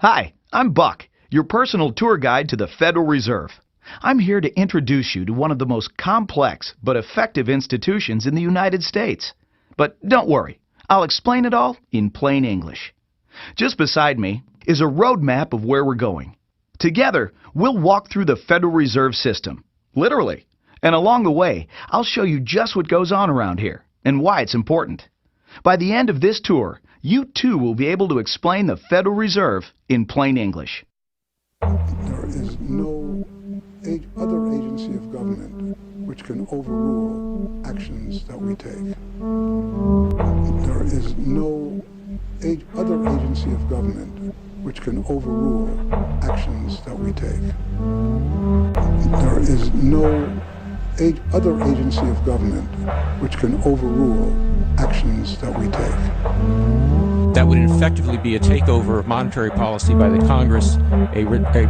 Hi, I'm Buck, your personal tour guide to the Federal Reserve. I'm here to introduce you to one of the most complex but effective institutions in the United States. But don't worry, I'll explain it all in plain English. Just beside me is a roadmap of where we're going. Together, we'll walk through the Federal Reserve System, literally. And along the way, I'll show you just what goes on around here and why it's important. By the end of this tour, you too will be able to explain the Federal Reserve in plain English. There is no other agency of government which can overrule actions that we take. There is no other agency of government which can overrule actions that we take. There is no other agency of government which can overrule actions that we take. That would effectively be a takeover of monetary policy by the Congress, a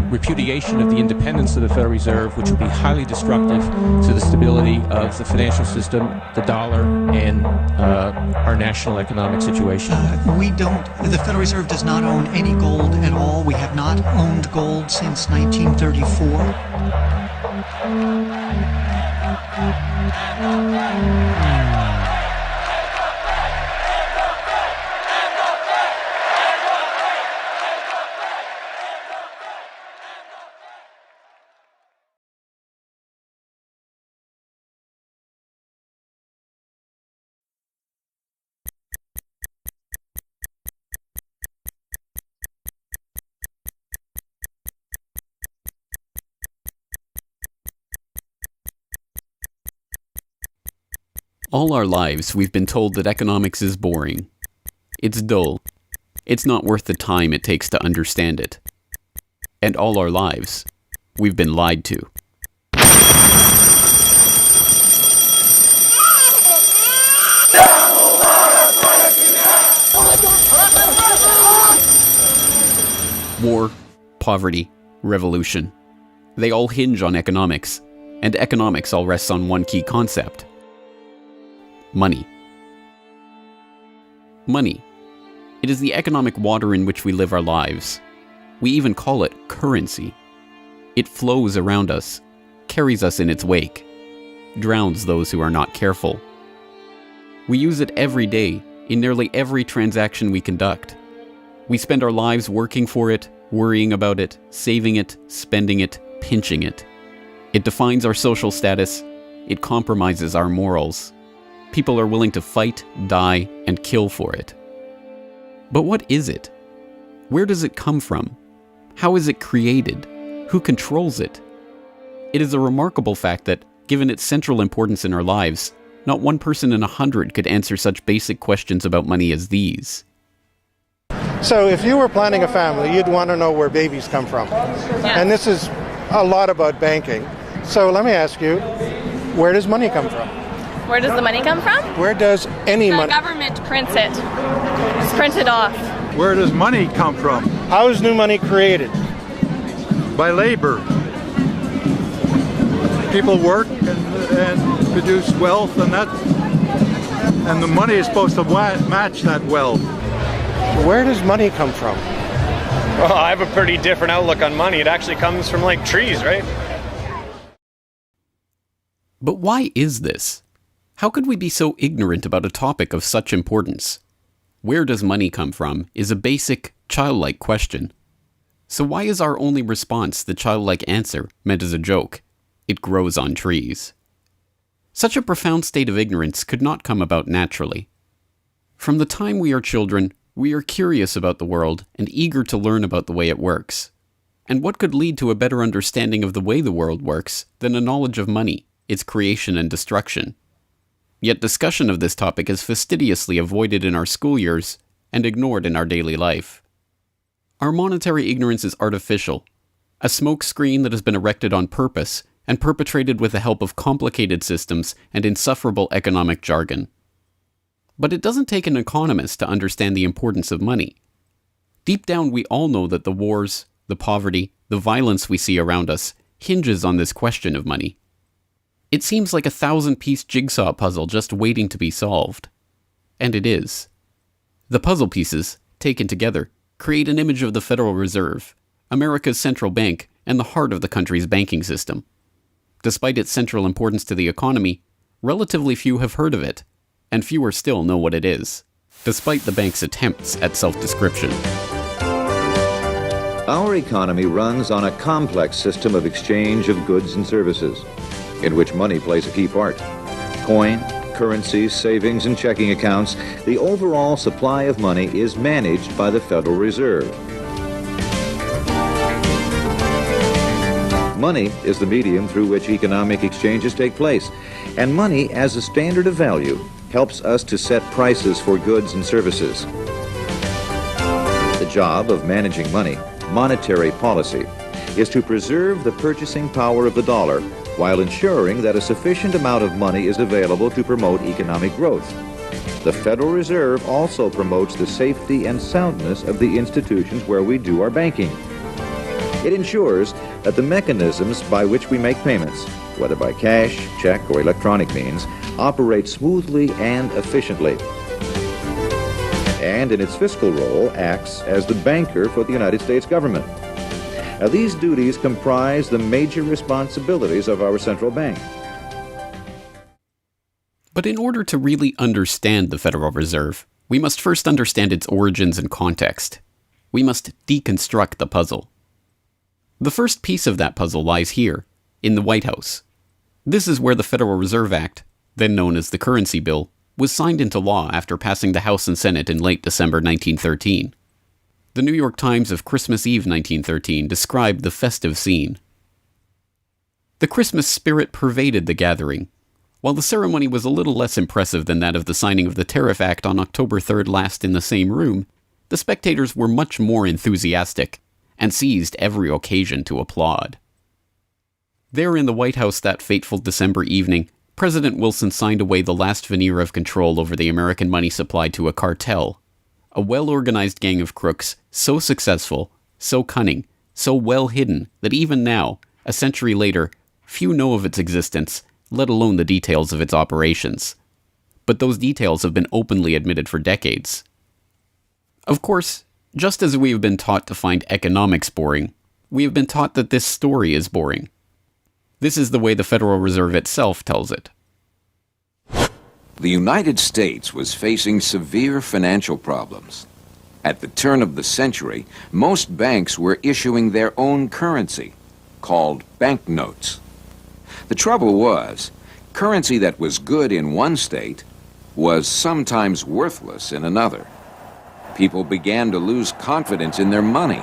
repudiation of the independence of the Federal Reserve, which would be highly destructive to the stability of the financial system, the dollar, and our national economic situation. The Federal Reserve does not own any gold at all. We have not owned gold since 1934. All our lives, we've been told that economics is boring. It's dull. It's not worth the time it takes to understand it. And all our lives, we've been lied to. War, poverty, revolution. They all hinge on economics, and economics all rests on one key concept. Money. Money. It is the economic water in which we live our lives. We even call it currency. It flows around us, carries us in its wake, drowns those who are not careful. We use it every day, in nearly every transaction we conduct. We spend our lives working for it, worrying about it, saving it, spending it, pinching it. It defines our social status. It compromises our morals. People are willing to fight, die, and kill for it. But what is it? Where does it come from? How is it created? Who controls it? It is a remarkable fact that, given its central importance in our lives, not one person in 100 could answer such basic questions about money as these. So if you were planning a family, you'd want to know where babies come from. Yeah. And this is a lot about banking. So let me ask you, where does money come from? Where does the money come from? Where does any money? The government prints it. It's printed off. Where does money come from? How is new money created? By labor. People work and produce wealth, and the money is supposed to match that wealth. Where does money come from? Well, I have a pretty different outlook on money. It actually comes from like trees, right? But why is this? How could we be so ignorant about a topic of such importance? Where does money come from is a basic, childlike question. So why is our only response the childlike answer meant as a joke? It grows on trees. Such a profound state of ignorance could not come about naturally. From the time we are children, we are curious about the world and eager to learn about the way it works. And what could lead to a better understanding of the way the world works than a knowledge of money, its creation and destruction? Yet discussion of this topic is fastidiously avoided in our school years and ignored in our daily life. Our monetary ignorance is artificial, a smoke screen that has been erected on purpose and perpetrated with the help of complicated systems and insufferable economic jargon. But it doesn't take an economist to understand the importance of money. Deep down, we all know that the wars, the poverty, the violence we see around us hinges on this question of money. It seems like a 1,000-piece jigsaw puzzle just waiting to be solved. And it is. The puzzle pieces, taken together, create an image of the Federal Reserve, America's central bank and the heart of the country's banking system. Despite its central importance to the economy, relatively few have heard of it, and fewer still know what it is, despite the bank's attempts at self-description. Our economy runs on a complex system of exchange of goods and services, in which money plays a key part. Coin, currencies, savings, and checking accounts, the overall supply of money is managed by the Federal Reserve. Money is the medium through which economic exchanges take place, and money as a standard of value helps us to set prices for goods and services. The job of managing money, monetary policy, is to preserve the purchasing power of the dollar while ensuring that a sufficient amount of money is available to promote economic growth. The Federal Reserve also promotes the safety and soundness of the institutions where we do our banking. It ensures that the mechanisms by which we make payments, whether by cash, check, or electronic means, operate smoothly and efficiently. And in its fiscal role, acts as the banker for the United States government. Now, these duties comprise the major responsibilities of our central bank. But in order to really understand the Federal Reserve, we must first understand its origins and context. We must deconstruct the puzzle. The first piece of that puzzle lies here, in the White House. This is where the Federal Reserve Act, then known as the Currency Bill, was signed into law after passing the House and Senate in late December 1913. The New York Times of Christmas Eve 1913 described the festive scene. The Christmas spirit pervaded the gathering. While the ceremony was a little less impressive than that of the signing of the Tariff Act on October 3rd last in the same room, the spectators were much more enthusiastic and seized every occasion to applaud. There in the White House that fateful December evening, President Wilson signed away the last veneer of control over the American money supply to a cartel, a well-organized gang of crooks so successful, so cunning, so well hidden that even now, a century later, few know of its existence, let alone the details of its operations. But those details have been openly admitted for decades. Of course, just as we have been taught to find economics boring, we have been taught that this story is boring. This is the way the Federal Reserve itself tells it. The United States was facing severe financial problems. At the turn of the century, most banks were issuing their own currency, called banknotes. The trouble was, currency that was good in one state was sometimes worthless in another. People began to lose confidence in their money,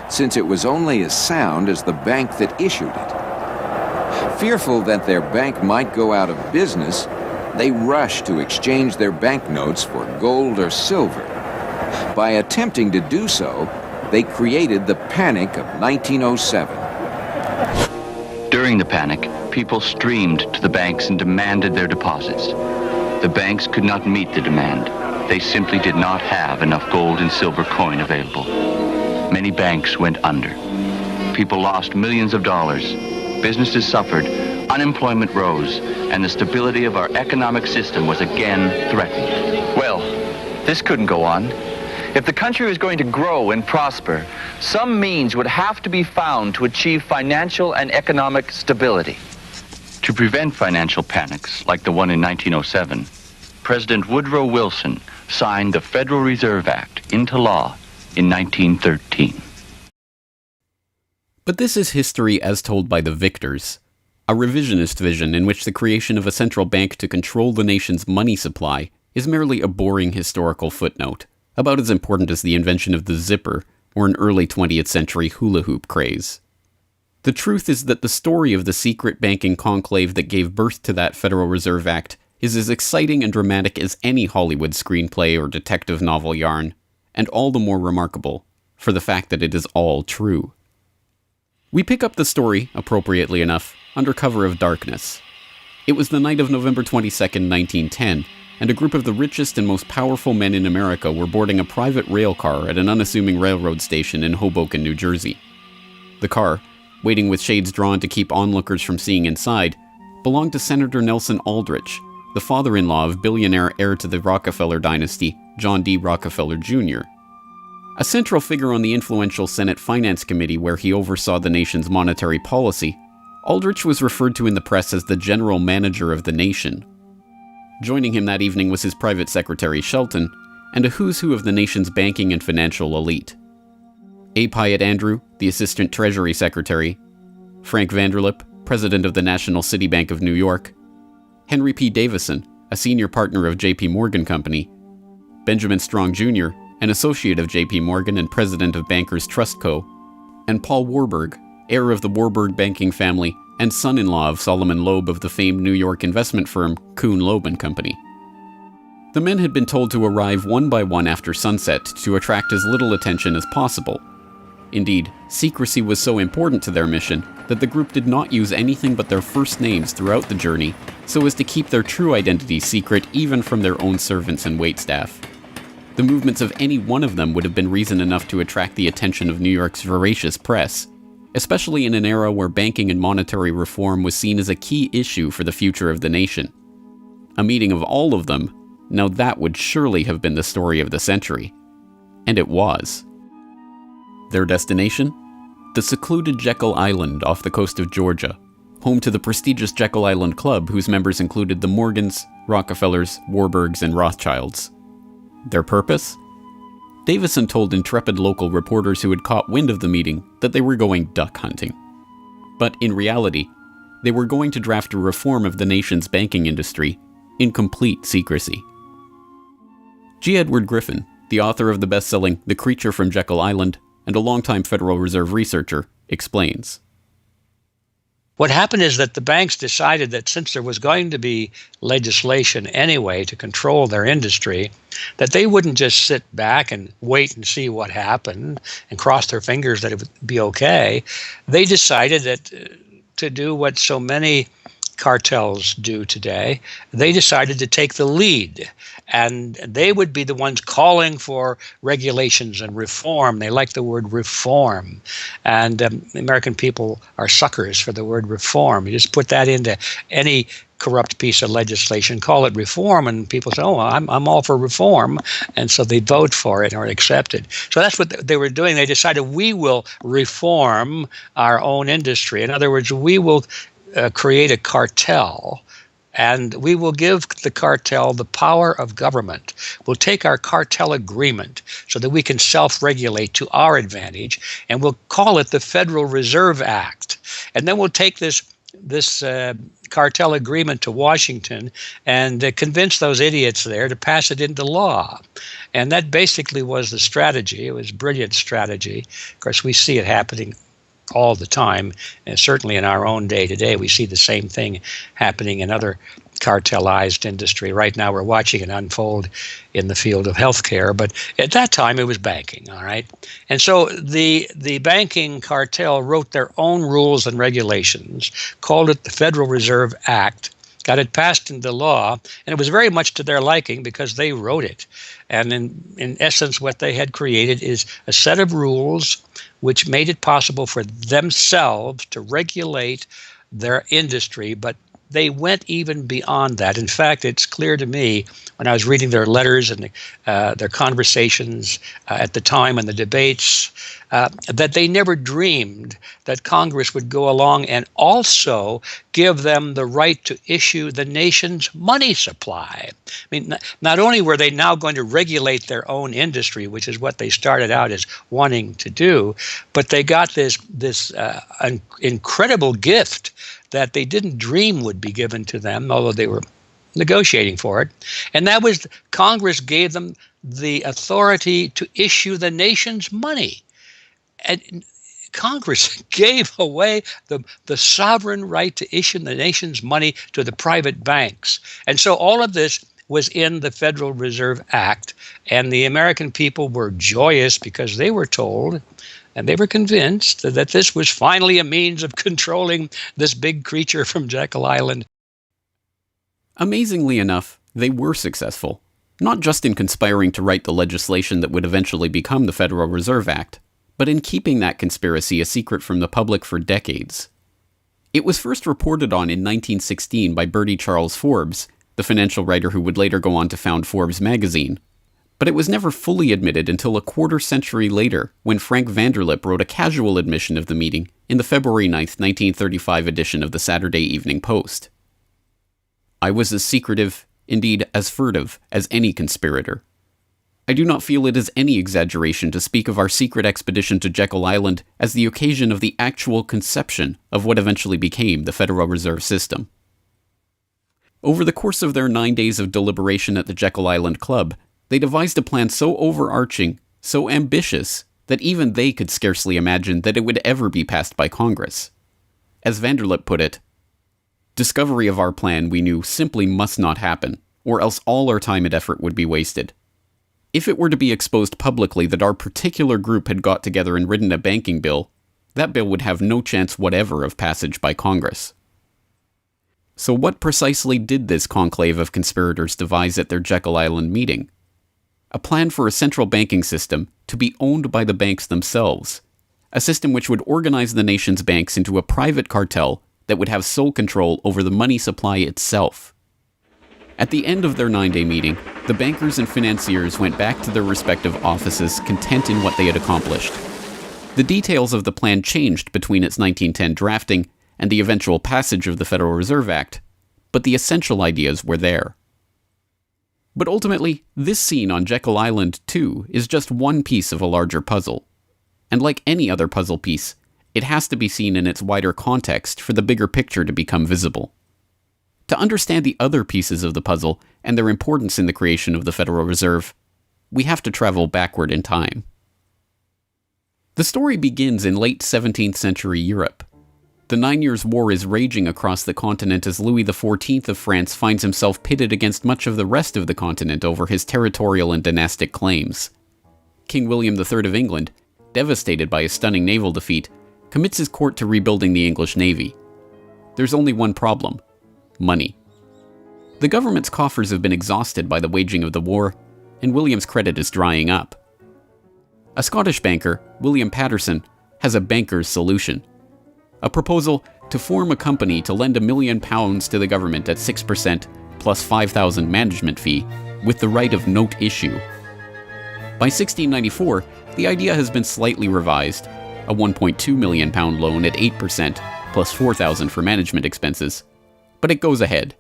since it was only as sound as the bank that issued it. Fearful that their bank might go out of business, they rushed to exchange their banknotes for gold or silver. By attempting to do so, they created the Panic of 1907. During the panic, people streamed to the banks and demanded their deposits. The banks could not meet the demand. They simply did not have enough gold and silver coin available. Many banks went under. People lost millions of dollars. Businesses suffered, unemployment rose, and the stability of our economic system was again threatened. Well, this couldn't go on. If the country was going to grow and prosper, some means would have to be found to achieve financial and economic stability. To prevent financial panics like the one in 1907, President Woodrow Wilson signed the Federal Reserve Act into law in 1913. But this is history as told by the victors, a revisionist vision in which the creation of a central bank to control the nation's money supply is merely a boring historical footnote, about as important as the invention of the zipper or an early 20th century hula hoop craze. The truth is that the story of the secret banking conclave that gave birth to that Federal Reserve Act is as exciting and dramatic as any Hollywood screenplay or detective novel yarn, and all the more remarkable for the fact that it is all true. We pick up the story, appropriately enough, under cover of darkness. It was the night of November 22nd, 1910, and a group of the richest and most powerful men in America were boarding a private rail car at an unassuming railroad station in Hoboken, New Jersey. The car, waiting with shades drawn to keep onlookers from seeing inside, belonged to Senator Nelson Aldrich, the father-in-law of billionaire heir to the Rockefeller dynasty, John D. Rockefeller Jr. A central figure on the influential Senate Finance Committee where he oversaw the nation's monetary policy, Aldrich was referred to in the press as the general manager of the nation. Joining him that evening was his private secretary Shelton, and a who's who of the nation's banking and financial elite. A. Pyatt Andrew, the Assistant Treasury Secretary, Frank Vanderlip, President of the National City Bank of New York, Henry P. Davison, a senior partner of J.P. Morgan Company, Benjamin Strong Jr., an associate of J.P. Morgan and president of Bankers Trust Co., and Paul Warburg, heir of the Warburg banking family and son-in-law of Solomon Loeb of the famed New York investment firm Kuhn, Loeb and Company. The men had been told to arrive one by one after sunset to attract as little attention as possible. Indeed, secrecy was so important to their mission that the group did not use anything but their first names throughout the journey so as to keep their true identity secret even from their own servants and waitstaff. The movements of any one of them would have been reason enough to attract the attention of New York's voracious press, especially in an era where banking and monetary reform was seen as a key issue for the future of the nation. A meeting of all of them, now that would surely have been the story of the century. And it was. Their destination? The secluded Jekyll Island off the coast of Georgia, home to the prestigious Jekyll Island Club whose members included the Morgans, Rockefellers, Warburgs, and Rothschilds. Their purpose? Davison told intrepid local reporters who had caught wind of the meeting that they were going duck hunting. But in reality, they were going to draft a reform of the nation's banking industry in complete secrecy. G. Edward Griffin, the author of the best-selling The Creature from Jekyll Island and a longtime Federal Reserve researcher, explains. What happened is that the banks decided that since there was going to be legislation anyway to control their industry, that they wouldn't just sit back and wait and see what happened and cross their fingers that it would be okay. They decided that to do what so many cartels do today, they decided to take the lead, and they would be the ones calling for regulations and reform. They like the word reform, and the American people are suckers for the word reform. You just put that into any corrupt piece of legislation, call it reform, and people say, oh, I'm all for reform, and so they vote for it or accept it. So that's what they were doing. They decided we will reform our own industry. In other words, we will create a cartel, and we will give the cartel the power of government. We'll take our cartel agreement so that we can self-regulate to our advantage, and we'll call it the Federal Reserve Act. And then we'll take this cartel agreement to Washington and convince those idiots there to pass it into law. And that basically was the strategy. It was a brilliant strategy. Of course, we see it happening all the time, and certainly in our own day today, we see the same thing happening in other cartelized industry. Right now, we're watching it unfold in the field of healthcare, but at that time, it was banking, all right? And so the banking cartel wrote their own rules and regulations, called it the Federal Reserve Act, got it passed into law, and it was very much to their liking because they wrote it. And in essence, what they had created is a set of rules which made it possible for themselves to regulate their industry, but they went even beyond that. In fact, it's clear to me when I was reading their letters and their conversations at the time and the debates that they never dreamed that Congress would go along and also give them the right to issue the nation's money supply. I mean, not only were they now going to regulate their own industry, which is what they started out as wanting to do, but they got this incredible gift that they didn't dream would be given to them, although they were negotiating for it. And that was Congress gave them the authority to issue the nation's money. And Congress gave away the sovereign right to issue the nation's money to the private banks. And so all of this was in the Federal Reserve Act, and the American people were joyous because they were told and they were convinced that this was finally a means of controlling this big creature from Jekyll Island. Amazingly enough, they were successful, not just in conspiring to write the legislation that would eventually become the Federal Reserve Act, but in keeping that conspiracy a secret from the public for decades. It was first reported on in 1916 by Bertie Charles Forbes, the financial writer who would later go on to found Forbes magazine. But it was never fully admitted until a quarter century later, when Frank Vanderlip wrote a casual admission of the meeting in the February 9, 1935 edition of the Saturday Evening Post. I was as secretive, indeed as furtive, as any conspirator. I do not feel it is any exaggeration to speak of our secret expedition to Jekyll Island as the occasion of the actual conception of what eventually became the Federal Reserve System. Over the course of their 9 days of deliberation at the Jekyll Island Club, they devised a plan so overarching, so ambitious, that even they could scarcely imagine that it would ever be passed by Congress. As Vanderlip put it, discovery of our plan, we knew, simply must not happen, or else all our time and effort would be wasted. If it were to be exposed publicly that our particular group had got together and written a banking bill, that bill would have no chance whatever of passage by Congress. So what precisely did this conclave of conspirators devise at their Jekyll Island meeting? A plan for a central banking system to be owned by the banks themselves, a system which would organize the nation's banks into a private cartel that would have sole control over the money supply itself. At the end of their 9-day meeting, the bankers and financiers went back to their respective offices, content in what they had accomplished. The details of the plan changed between its 1910 drafting and the eventual passage of the Federal Reserve Act, but the essential ideas were there. But ultimately, this scene on Jekyll Island, too, is just one piece of a larger puzzle. And like any other puzzle piece, it has to be seen in its wider context for the bigger picture to become visible. To understand the other pieces of the puzzle and their importance in the creation of the Federal Reserve, we have to travel backward in time. The story begins in late 17th century Europe. The 9 Years' War is raging across the continent as Louis XIV of France finds himself pitted against much of the rest of the continent over his territorial and dynastic claims. King William III of England, devastated by a stunning naval defeat, commits his court to rebuilding the English navy. There's only one problem: money. The government's coffers have been exhausted by the waging of the war, and William's credit is drying up. A Scottish banker, William Patterson, has a banker's solution. A proposal to form a company to lend £1 million to the government at 6% plus £5,000 management fee, with the right of note issue. By 1694, the idea has been slightly revised, a £1.2 million loan at 8% plus £4,000 for management expenses. But it goes ahead.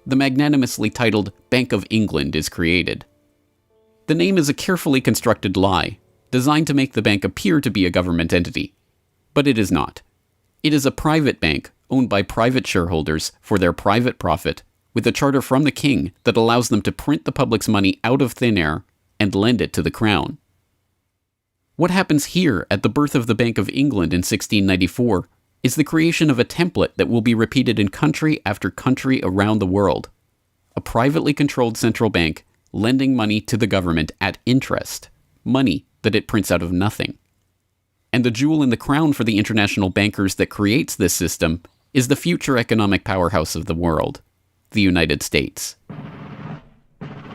The magnanimously titled Bank of England is created. The name is a carefully constructed lie, designed to make the bank appear to be a government entity. But it is not. It is a private bank owned by private shareholders for their private profit, with a charter from the king that allows them to print the public's money out of thin air and lend it to the crown. What happens here at the birth of the Bank of England in 1694 is the creation of a template that will be repeated in country after country around the world. A privately controlled central bank lending money to the government at interest, money that it prints out of nothing. And the jewel in the crown for the international bankers that creates this system is the future economic powerhouse of the world, the United States.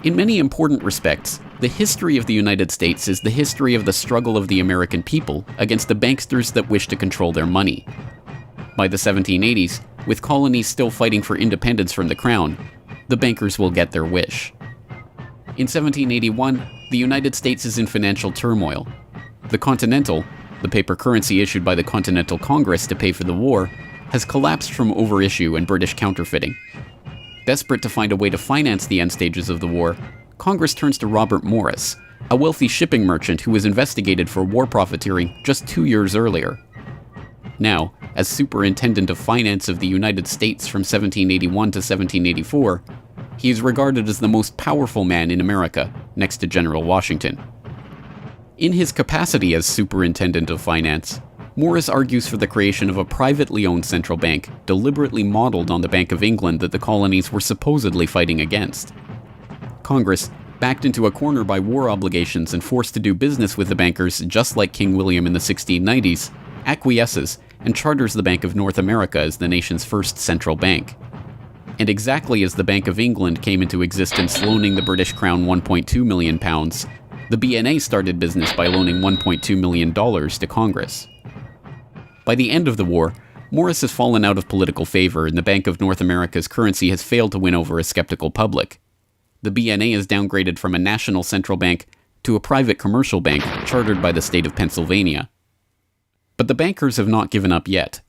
In many important respects, the history of the United States is the history of the struggle of the American people against the banksters that wish to control their money. By the 1780s, with colonies still fighting for independence from the crown, the bankers will get their wish. In 1781, the United States is in financial turmoil. The Continental, the paper currency issued by the Continental Congress to pay for the war, has collapsed from overissue and British counterfeiting. Desperate to find a way to finance the end stages of the war, Congress turns to Robert Morris, a wealthy shipping merchant who was investigated for war profiteering just 2 years earlier. Now, as Superintendent of Finance of the United States from 1781 to 1784, he is regarded as the most powerful man in America, next to General Washington. In his capacity as Superintendent of Finance, Morris argues for the creation of a privately owned central bank deliberately modeled on the Bank of England that the colonies were supposedly fighting against. Congress, backed into a corner by war obligations and forced to do business with the bankers just like King William in the 1690s, acquiesces and charters the Bank of North America as the nation's first central bank. And exactly as the Bank of England came into existence loaning the British Crown £1.2 million, the BNA started business by loaning $1.2 million to Congress. By the end of the war, Morris has fallen out of political favor and the Bank of North America's currency has failed to win over a skeptical public. the BNA is downgraded from a national central bank to a private commercial bank chartered by the state of Pennsylvania. But the bankers have not given up yet.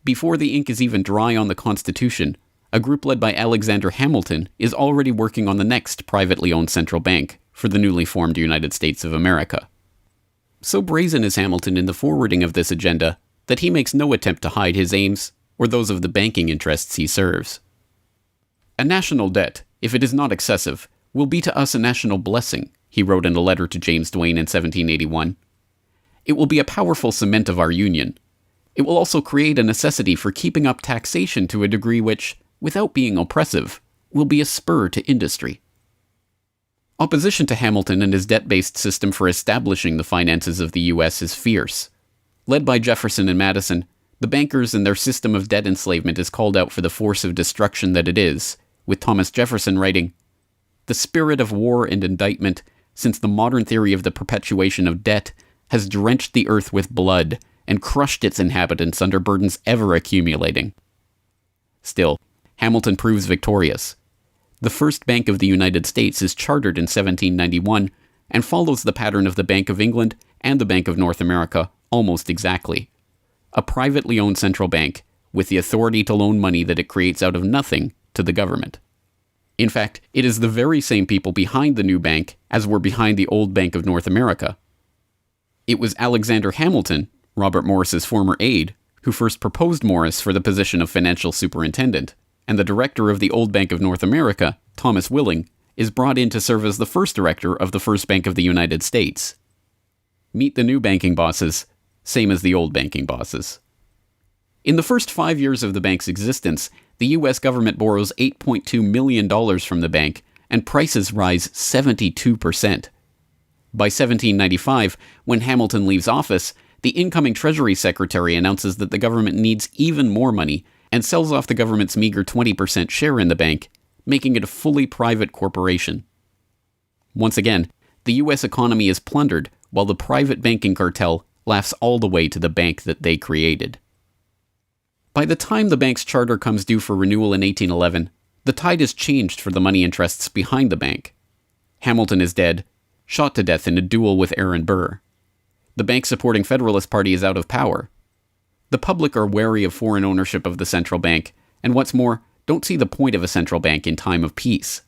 Before the ink is even dry on the Constitution, a group led by Alexander Hamilton is already working on the next privately owned central bank for the newly formed United States of America. So brazen is Hamilton in the forwarding of this agenda that he makes no attempt to hide his aims or those of the banking interests he serves. A national debt, if it is not excessive, will be to us a national blessing, he wrote in a letter to James Duane in 1781. It will be a powerful cement of our union. It will also create a necessity for keeping up taxation to a degree which, without being oppressive, will be a spur to industry. Opposition to Hamilton and his debt-based system for establishing the finances of the U.S. is fierce. Led by Jefferson and Madison, the bankers and their system of debt enslavement is called out for the force of destruction that it is, with Thomas Jefferson writing, "The spirit of war and indictment, since the modern theory of the perpetuation of debt, has drenched the earth with blood and crushed its inhabitants under burdens ever accumulating." Still, Hamilton proves victorious. The first Bank of the United States is chartered in 1791 and follows the pattern of the Bank of England and the Bank of North America almost exactly. A privately owned central bank with the authority to loan money that it creates out of nothing to the government. In fact, it is the very same people behind the new bank as were behind the old Bank of North America. It was Alexander Hamilton, Robert Morris's former aide, who first proposed Morris for the position of financial superintendent, and the director of the old Bank of North America, Thomas Willing, is brought in to serve as the first director of the first Bank of the United States. Meet the new banking bosses, same as the old banking bosses. In the first 5 years of the bank's existence, the U.S. government borrows $8.2 million from the bank, and prices rise 72%. By 1795, when Hamilton leaves office, the incoming Treasury Secretary announces that the government needs even more money and sells off the government's meager 20% share in the bank, making it a fully private corporation. Once again, the U.S. economy is plundered while the private banking cartel laughs all the way to the bank that they created. By the time the bank's charter comes due for renewal in 1811, the tide has changed for the money interests behind the bank. Hamilton is dead, shot to death in a duel with Aaron Burr. The bank-supporting Federalist Party is out of power. The public are wary of foreign ownership of the central bank, and what's more, don't see the point of a central bank in time of peace.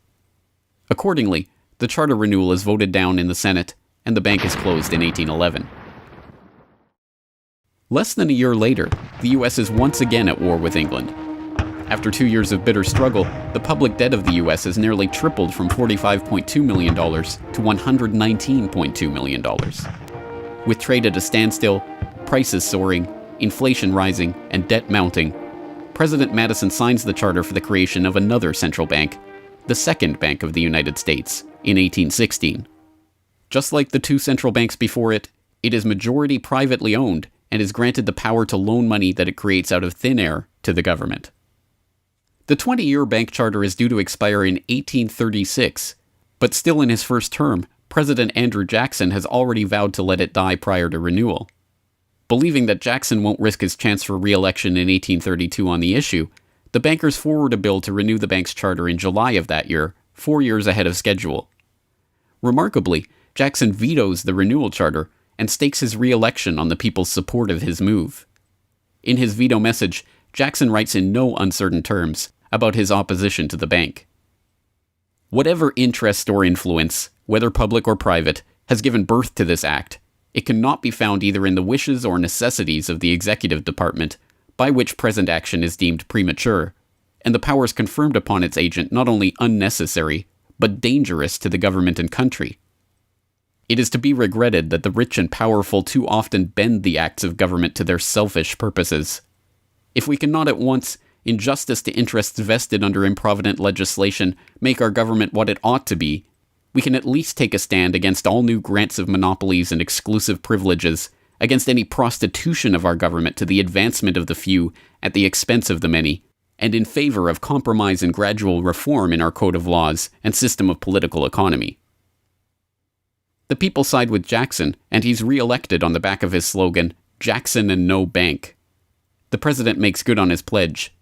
Accordingly, the charter renewal is voted down in the Senate, and the bank is closed in 1811. Less than a year later, the U.S. is once again at war with England. After 2 years of bitter struggle, the public debt of the U.S. has nearly tripled from $45.2 million to $119.2 million. With trade at a standstill, prices soaring, inflation rising, and debt mounting, President Madison signs the charter for the creation of another central bank, the Second Bank of the United States, in 1816. Just like the two central banks before it, it is majority privately owned and is granted the power to loan money that it creates out of thin air to the government. The 20-year bank charter is due to expire in 1836, but still in his first term, President Andrew Jackson has already vowed to let it die prior to renewal. Believing that Jackson won't risk his chance for re-election in 1832 on the issue, the bankers forward a bill to renew the bank's charter in July of that year, 4 years ahead of schedule. Remarkably, Jackson vetoes the renewal charter and stakes his re-election on the people's support of his move. In his veto message, Jackson writes in no uncertain terms about his opposition to the bank. Whatever interest or influence, whether public or private, has given birth to this act, it cannot be found either in the wishes or necessities of the executive department, by which present action is deemed premature, and the powers conferred upon its agent not only unnecessary, but dangerous to the government and country. It is to be regretted that the rich and powerful too often bend the acts of government to their selfish purposes. If we cannot at once, in justice to interests vested under improvident legislation, make our government what it ought to be, we can at least take a stand against all new grants of monopolies and exclusive privileges, against any prostitution of our government to the advancement of the few at the expense of the many, and in favor of compromise and gradual reform in our code of laws and system of political economy. The people side with Jackson, and he's re-elected on the back of his slogan, "Jackson and no bank." The president makes good on his pledge.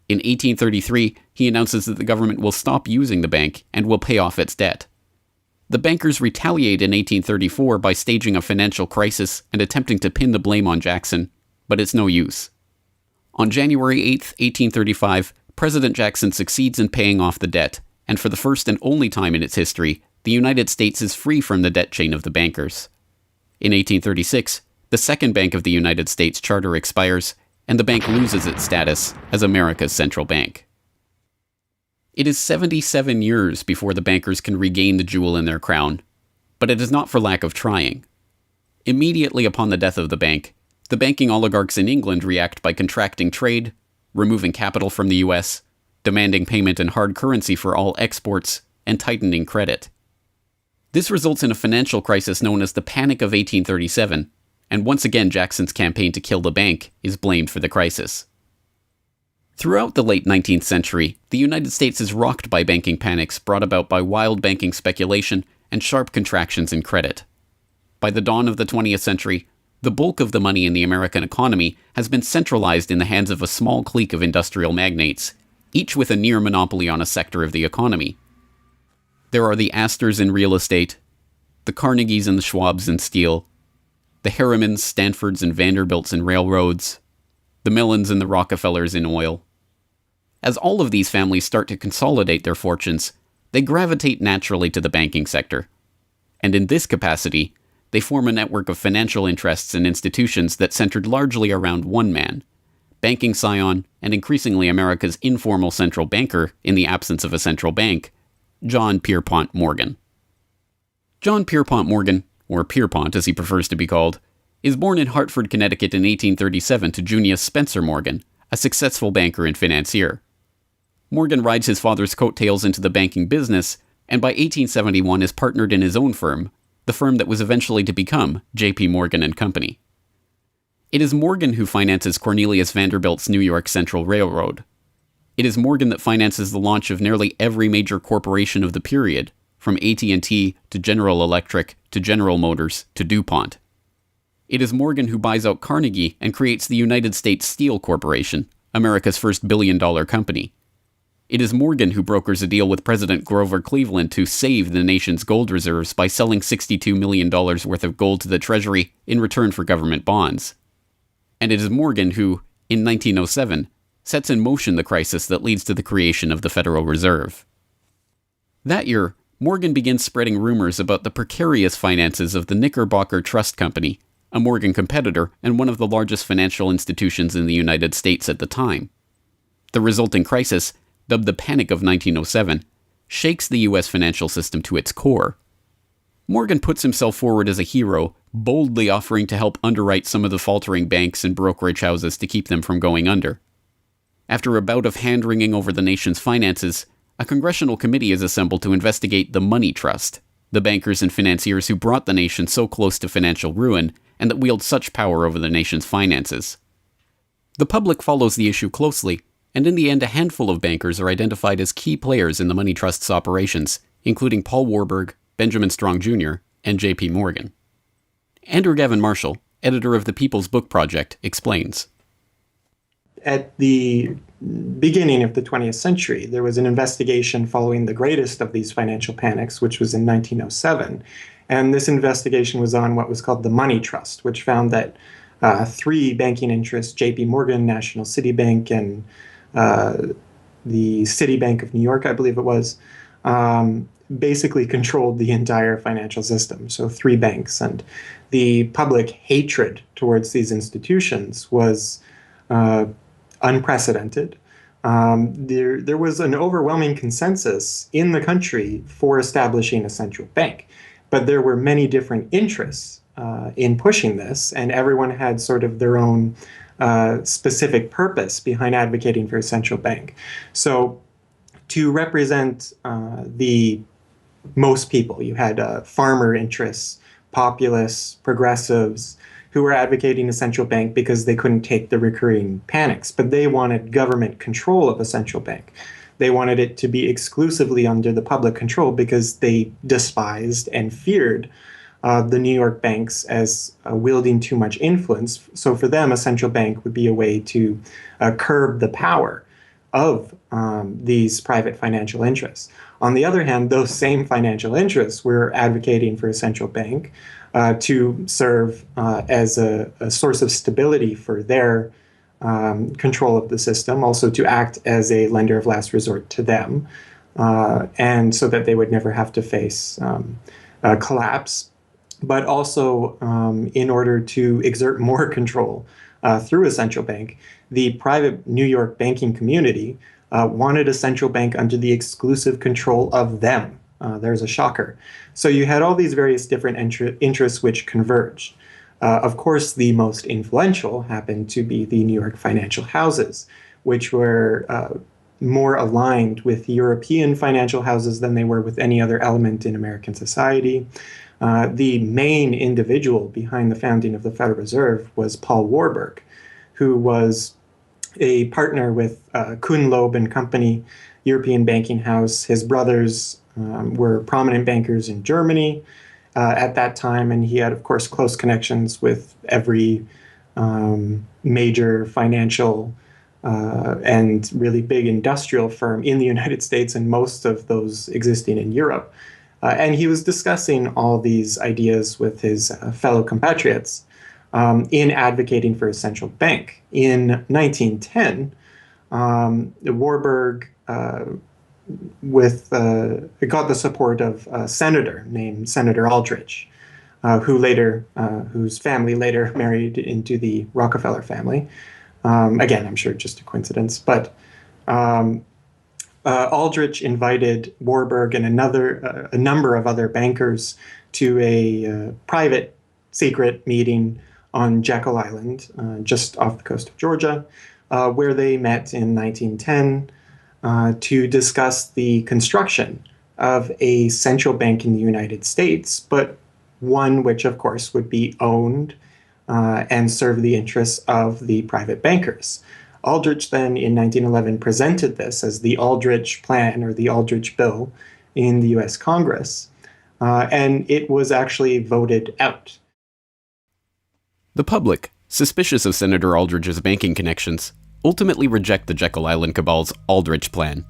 In 1833, he announces that the government will stop using the bank and will pay off its debt. The bankers retaliate in 1834 by staging a financial crisis and attempting to pin the blame on Jackson, but it's no use. On January 8, 1835, President Jackson succeeds in paying off the debt, and for the first and only time in its history, the United States is free from the debt chain of the bankers. In 1836, the Second Bank of the United States charter expires, and the bank loses its status as America's central bank. It is 77 years before the bankers can regain the jewel in their crown, but it is not for lack of trying. Immediately upon the death of the bank, the banking oligarchs in England react by contracting trade, removing capital from the US, demanding payment in hard currency for all exports, and tightening credit. This results in a financial crisis known as the Panic of 1837, and once again Jackson's campaign to kill the bank is blamed for the crisis. Throughout the late 19th century, the United States is rocked by banking panics brought about by wild banking speculation and sharp contractions in credit. By the dawn of the 20th century, the bulk of the money in the American economy has been centralized in the hands of a small clique of industrial magnates, each with a near monopoly on a sector of the economy. There are the Astors in real estate, the Carnegies and the Schwabs in steel, the Harrimans, Stanfords, and Vanderbilts in railroads, the Millens and the Rockefellers in oil. As all of these families start to consolidate their fortunes, they gravitate naturally to the banking sector. And in this capacity, they form a network of financial interests and institutions that centered largely around one man, banking scion and increasingly America's informal central banker in the absence of a central bank, John Pierpont Morgan. John Pierpont Morgan, or Pierpont as he prefers to be called, is born in Hartford, Connecticut in 1837 to Junius Spencer Morgan, a successful banker and financier. Morgan rides his father's coattails into the banking business, and by 1871 is partnered in his own firm, the firm that was eventually to become J.P. Morgan and Company. It is Morgan who finances Cornelius Vanderbilt's New York Central Railroad. It is Morgan that finances the launch of nearly every major corporation of the period, from AT&T to General Electric to General Motors to DuPont. It is Morgan who buys out Carnegie and creates the United States Steel Corporation, America's first billion-dollar company. It is Morgan who brokers a deal with President Grover Cleveland to save the nation's gold reserves by selling $62 million worth of gold to the Treasury in return for government bonds. And it is Morgan who, in 1907, sets in motion the crisis that leads to the creation of the Federal Reserve. That year, Morgan begins spreading rumors about the precarious finances of the Knickerbocker Trust Company, a Morgan competitor and one of the largest financial institutions in the United States at the time. The resulting crisis, dubbed the Panic of 1907, shakes the U.S. financial system to its core. Morgan puts himself forward as a hero, boldly offering to help underwrite some of the faltering banks and brokerage houses to keep them from going under. After a bout of hand-wringing over the nation's finances, a congressional committee is assembled to investigate the Money Trust, the bankers and financiers who brought the nation so close to financial ruin and that wield such power over the nation's finances. The public follows the issue closely, and in the end a handful of bankers are identified as key players in the Money Trust's operations, including Paul Warburg, Benjamin Strong Jr., and J.P. Morgan. Andrew Gavin Marshall, editor of the People's Book Project, explains. At the beginning of the 20th century, there was an investigation following the greatest of these financial panics, which was in 1907. And this investigation was on what was called the Money Trust, which found that three banking interests, J.P. Morgan, National City Bank, and the Citibank of New York, I believe it was, basically controlled the entire financial system. So three banks. And the public hatred towards these institutions was unprecedented. There was an overwhelming consensus in the country for establishing a central bank. But there were many different interests in pushing this, and everyone had sort of their own specific purpose behind advocating for a central bank. So to represent the most people, you had farmer interests, populists, progressives, who were advocating a central bank because they couldn't take the recurring panics, but they wanted government control of a central bank. They wanted it to be exclusively under the public control because they despised and feared the New York banks as wielding too much influence. So for them, a central bank would be a way to curb the power of these private financial interests. On the other hand, those same financial interests were advocating for a central bank to serve as a source of stability for their control of the system, also to act as a lender of last resort to them, and so that they would never have to face collapse, but also in order to exert more control through a central bank. The private New York banking community wanted a central bank under the exclusive control of them. There's a shocker. So you had all these various different interests which converged. Of course, the most influential happened to be the New York financial houses, which were more aligned with European financial houses than they were with any other element in American society. The main individual behind the founding of the Federal Reserve was Paul Warburg, who was a partner with Kuhn, Loeb and Company, European banking house. His brothers were prominent bankers in Germany at that time, and he had, of course, close connections with every major financial and really big industrial firm in the United States, and most of those existing in Europe. And he was discussing all these ideas with his fellow compatriots in advocating for a central bank. In 1910, Warburg got the support of a senator named Senator Aldrich, whose family later married into the Rockefeller family. Again, I'm sure just a coincidence, but Aldrich invited Warburg and a number of other bankers to a private, secret meeting on Jekyll Island, just off the coast of Georgia, where they met in 1910 to discuss the construction of a central bank in the United States, but one which, of course, would be owned and serve the interests of the private bankers. Aldrich then, in 1911, presented this as the Aldrich Plan or the Aldrich Bill in the U.S. Congress, and it was actually voted out. The public, suspicious of Senator Aldrich's banking connections, ultimately reject the Jekyll Island Cabal's Aldrich Plan.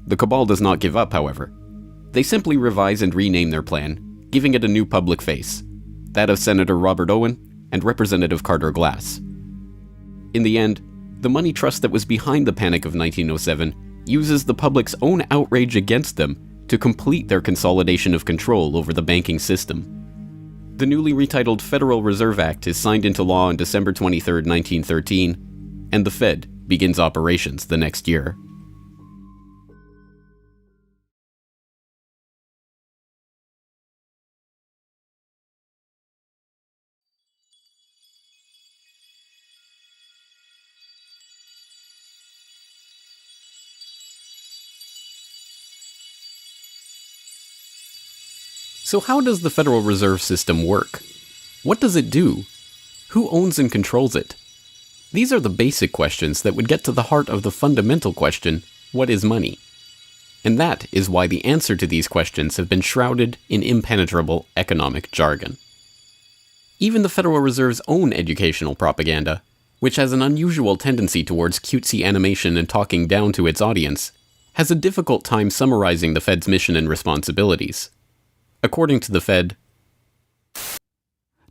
The Cabal does not give up, however. They simply revise and rename their plan, giving it a new public face, that of Senator Robert Owen and Representative Carter Glass. In the end, the money trust that was behind the Panic of 1907 uses the public's own outrage against them to complete their consolidation of control over the banking system. The newly retitled Federal Reserve Act is signed into law on December 23, 1913, and the Fed begins operations the next year. So how does the Federal Reserve System work? What does it do? Who owns and controls it? These are the basic questions that would get to the heart of the fundamental question, what is money? And that is why the answer to these questions have been shrouded in impenetrable economic jargon. Even the Federal Reserve's own educational propaganda, which has an unusual tendency towards cutesy animation and talking down to its audience, has a difficult time summarizing the Fed's mission and responsibilities. According to the Fed,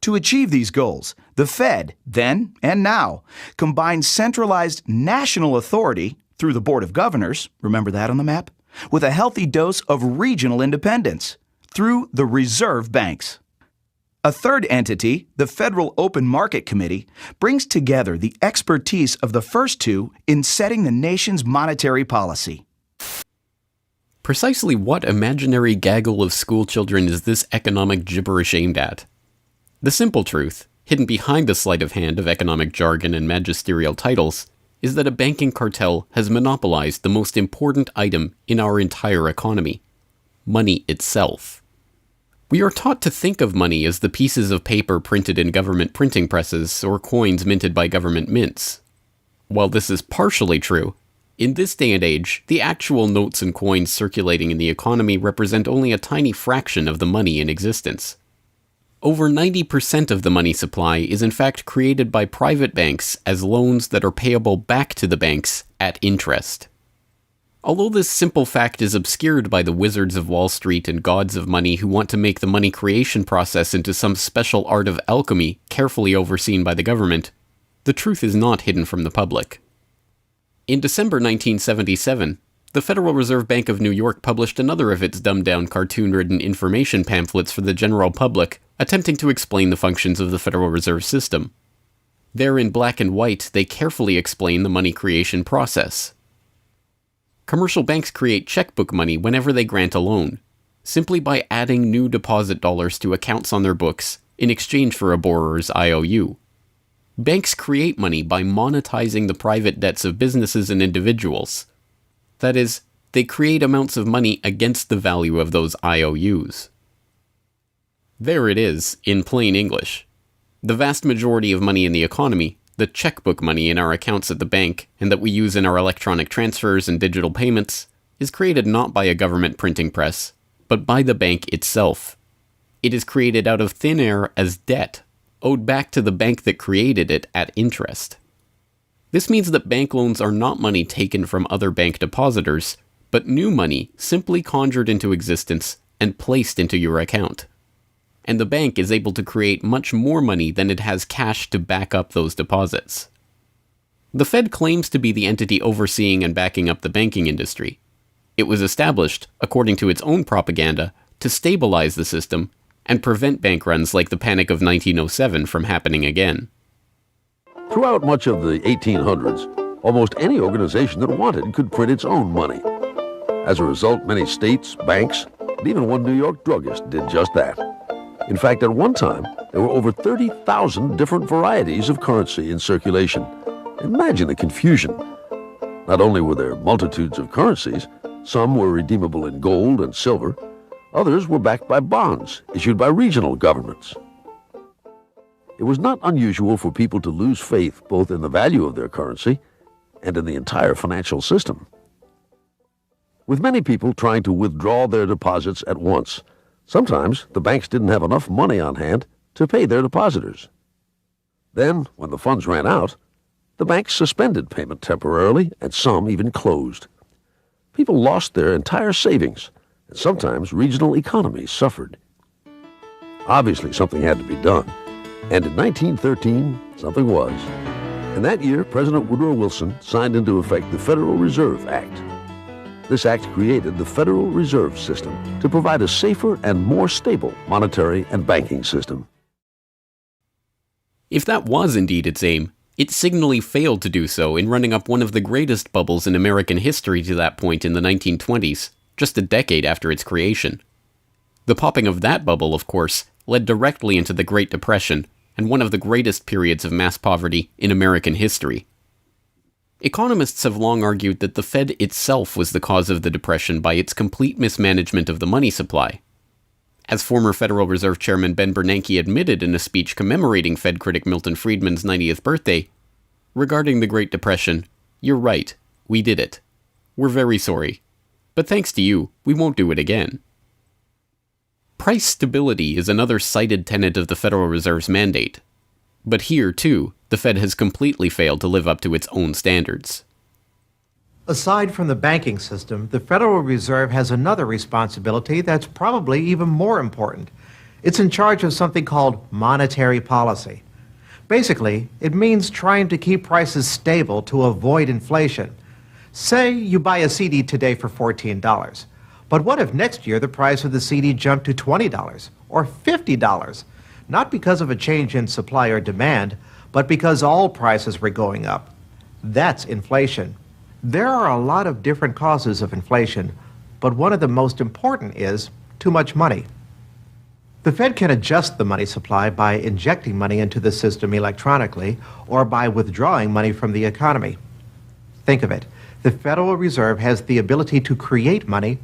to achieve these goals, the Fed, then and now, combines centralized national authority through the Board of Governors, remember that on the map, with a healthy dose of regional independence through the reserve banks. A third entity, the Federal Open Market Committee, brings together the expertise of the first two in setting the nation's monetary policy. Precisely what imaginary gaggle of schoolchildren is this economic gibberish aimed at? The simple truth, hidden behind the sleight of hand of economic jargon and magisterial titles, is that a banking cartel has monopolized the most important item in our entire economy: money itself. We are taught to think of money as the pieces of paper printed in government printing presses or coins minted by government mints. While this is partially true, in this day and age, the actual notes and coins circulating in the economy represent only a tiny fraction of the money in existence. Over 90% of the money supply is in fact created by private banks as loans that are payable back to the banks at interest. Although this simple fact is obscured by the wizards of Wall Street and gods of money who want to make the money creation process into some special art of alchemy carefully overseen by the government, the truth is not hidden from the public. In December 1977, the Federal Reserve Bank of New York published another of its dumbed-down cartoon-ridden information pamphlets for the general public, attempting to explain the functions of the Federal Reserve System. There in black and white, they carefully explain the money creation process. Commercial banks create checkbook money whenever they grant a loan, simply by adding new deposit dollars to accounts on their books in exchange for a borrower's IOU. Banks create money by monetizing the private debts of businesses and individuals. That is, they create amounts of money against the value of those IOUs. There it is, in plain English. The vast majority of money in the economy, the checkbook money in our accounts at the bank and that we use in our electronic transfers and digital payments, is created not by a government printing press, but by the bank itself. It is created out of thin air as debt, owed back to the bank that created it at interest. This means that bank loans are not money taken from other bank depositors, but new money simply conjured into existence and placed into your account. And the bank is able to create much more money than it has cash to back up those deposits. The Fed claims to be the entity overseeing and backing up the banking industry. It was established, according to its own propaganda, to stabilize the system and prevent bank runs like the Panic of 1907 from happening again. Throughout much of the 1800s, almost any organization that wanted could print its own money. As a result, many states, banks, and even one New York druggist did just that. In fact, at one time, there were over 30,000 different varieties of currency in circulation. Imagine the confusion. Not only were there multitudes of currencies, some were redeemable in gold and silver, others were backed by bonds issued by regional governments. It was not unusual for people to lose faith both in the value of their currency and in the entire financial system. With many people trying to withdraw their deposits at once, sometimes the banks didn't have enough money on hand to pay their depositors. Then, when the funds ran out, the banks suspended payment temporarily, and some even closed. People lost their entire savings, and sometimes regional economies suffered. Obviously, something had to be done, and in 1913, something was. In that year, President Woodrow Wilson signed into effect the Federal Reserve Act. This act created the Federal Reserve System to provide a safer and more stable monetary and banking system. If that was indeed its aim, it signally failed to do so in running up one of the greatest bubbles in American history to that point in the 1920s, just a decade after its creation. The popping of that bubble, of course, led directly into the Great Depression and one of the greatest periods of mass poverty in American history. Economists have long argued that the Fed itself was the cause of the Depression by its complete mismanagement of the money supply. As former Federal Reserve Chairman Ben Bernanke admitted in a speech commemorating Fed critic Milton Friedman's 90th birthday, regarding the Great Depression, "You're right, we did it. We're very sorry. But thanks to you, we won't do it again." Price stability is another cited tenet of the Federal Reserve's mandate. But here, too, the Fed has completely failed to live up to its own standards. Aside from the banking system, the Federal Reserve has another responsibility that's probably even more important. It's in charge of something called monetary policy. Basically, it means trying to keep prices stable to avoid inflation. Say you buy a CD today for $14. But what if next year the price of the CD jumped to $20 or $50? Not because of a change in supply or demand, but because all prices were going up. That's inflation. There are a lot of different causes of inflation, but one of the most important is too much money. The Fed can adjust the money supply by injecting money into the system electronically or by withdrawing money from the economy. Think of it. The Federal Reserve has the ability to create money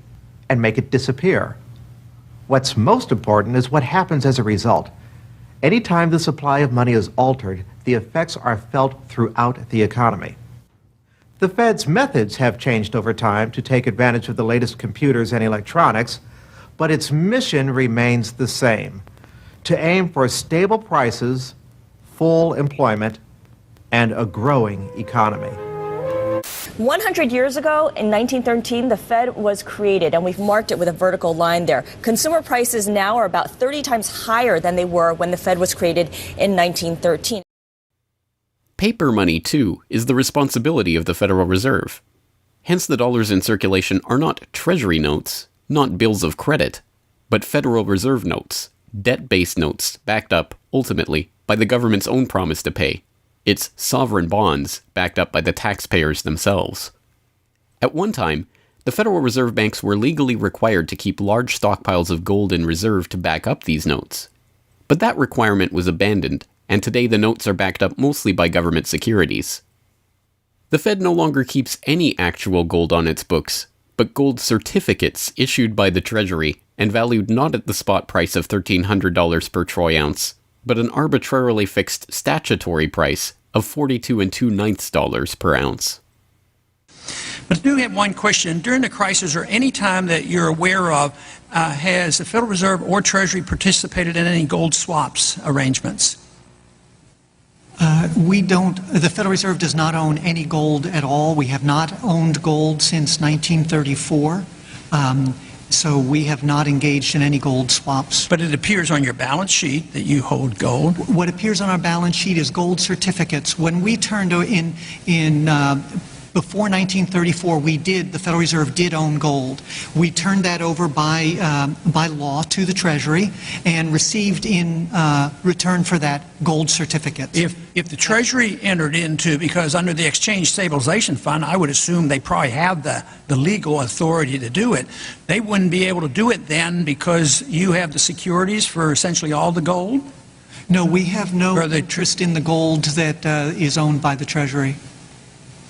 and make it disappear. What's most important is what happens as a result. Anytime the supply of money is altered, the effects are felt throughout the economy. The Fed's methods have changed over time to take advantage of the latest computers and electronics, but its mission remains the same: to aim for stable prices, full employment, and a growing economy. 100 years ago, in 1913, the Fed was created, and we've marked it with a vertical line there. Consumer prices now are about 30 times higher than they were when the Fed was created in 1913. Paper money, too, is the responsibility of the Federal Reserve. Hence, the dollars in circulation are not Treasury notes, not bills of credit, but Federal Reserve notes, debt-based notes backed up, ultimately, by the government's own promise to pay. It's sovereign bonds backed up by the taxpayers themselves. At one time, the Federal Reserve banks were legally required to keep large stockpiles of gold in reserve to back up these notes. But that requirement was abandoned, and today the notes are backed up mostly by government securities. The Fed no longer keeps any actual gold on its books, but gold certificates issued by the Treasury and valued not at the spot price of $1,300 per troy ounce, but an arbitrarily fixed statutory price of $42 2/9 per ounce. But I do have one question. During the crisis, or any time that you're aware of, has the Federal Reserve or Treasury participated in any gold swaps arrangements? We don't. The Federal Reserve does not own any gold at all. We have not owned gold since 1934. So we have not engaged in any gold swaps. But it appears on your balance sheet that you hold gold. What appears on our balance sheet is gold certificates. When we turned before 1934, the Federal Reserve did own gold. We turned that over by law to the Treasury and received in return for that gold certificates. If the Treasury entered into, because under the Exchange Stabilization Fund, I would assume they probably have the legal authority to do it. They wouldn't be able to do it then because you have the securities for essentially all the gold? No, we have no interest in the gold that is owned by the Treasury.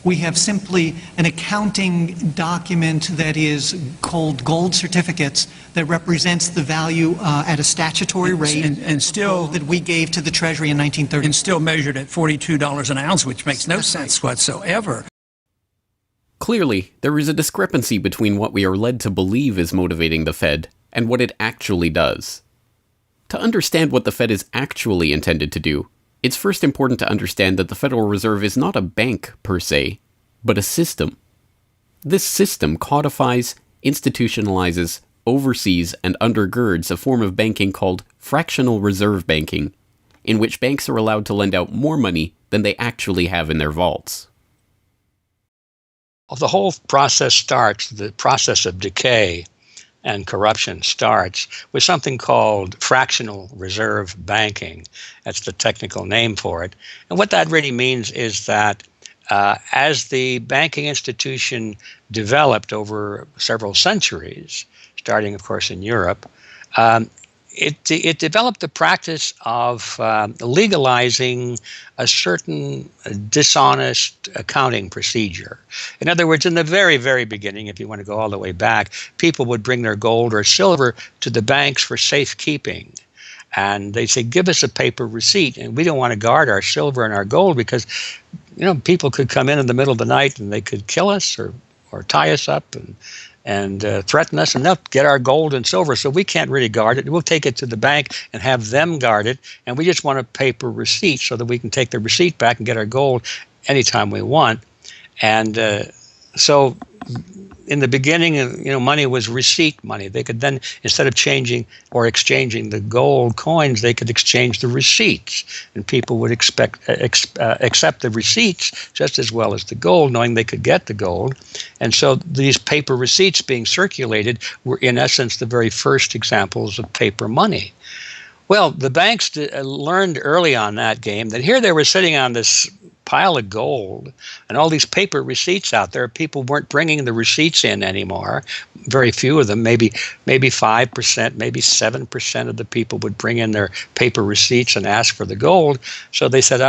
We have simply an accounting document that is called gold certificates that represents the value at a statutory rate and still that we gave to the Treasury in 1930. And still measured at $42 an ounce, which makes no sense whatsoever. Clearly, there is a discrepancy between what we are led to believe is motivating the Fed and what it actually does. To understand what the Fed is actually intended to do, it's first important to understand that the Federal Reserve is not a bank per se, but a system. This system codifies, institutionalizes, oversees, and undergirds a form of banking called fractional reserve banking, in which banks are allowed to lend out more money than they actually have in their vaults. The whole process starts, the process of decay and corruption starts with something called fractional reserve banking. That's the technical name for it. And what that really means is that as the banking institution developed over several centuries, starting, of course, in Europe, it developed the practice of legalizing a certain dishonest accounting procedure. In other words, in the very, very beginning, if you want to go all the way back, people would bring their gold or silver to the banks for safekeeping. And they'd say, give us a paper receipt. And we don't want to guard our silver and our gold because, people could come in the middle of the night and they could kill us or tie us up and threaten us, and they'll get our gold and silver, so we can't really guard it. We'll take it to the bank and have them guard it, and we just want a paper receipt so that we can take the receipt back and get our gold anytime we want. And so in the beginning, money was receipt money. They could then, instead of changing or exchanging the gold coins, they could exchange the receipts, and people would accept the receipts just as well as the gold, knowing they could get the gold. And so these paper receipts being circulated were, in essence, the very first examples of paper money. Well, the banks learned early on that game that here they were sitting on this pile of gold and all these paper receipts out there. People weren't bringing the receipts in anymore. Very few of them, maybe 5%, maybe 7% of the people would bring in their paper receipts and ask for the gold. So they said,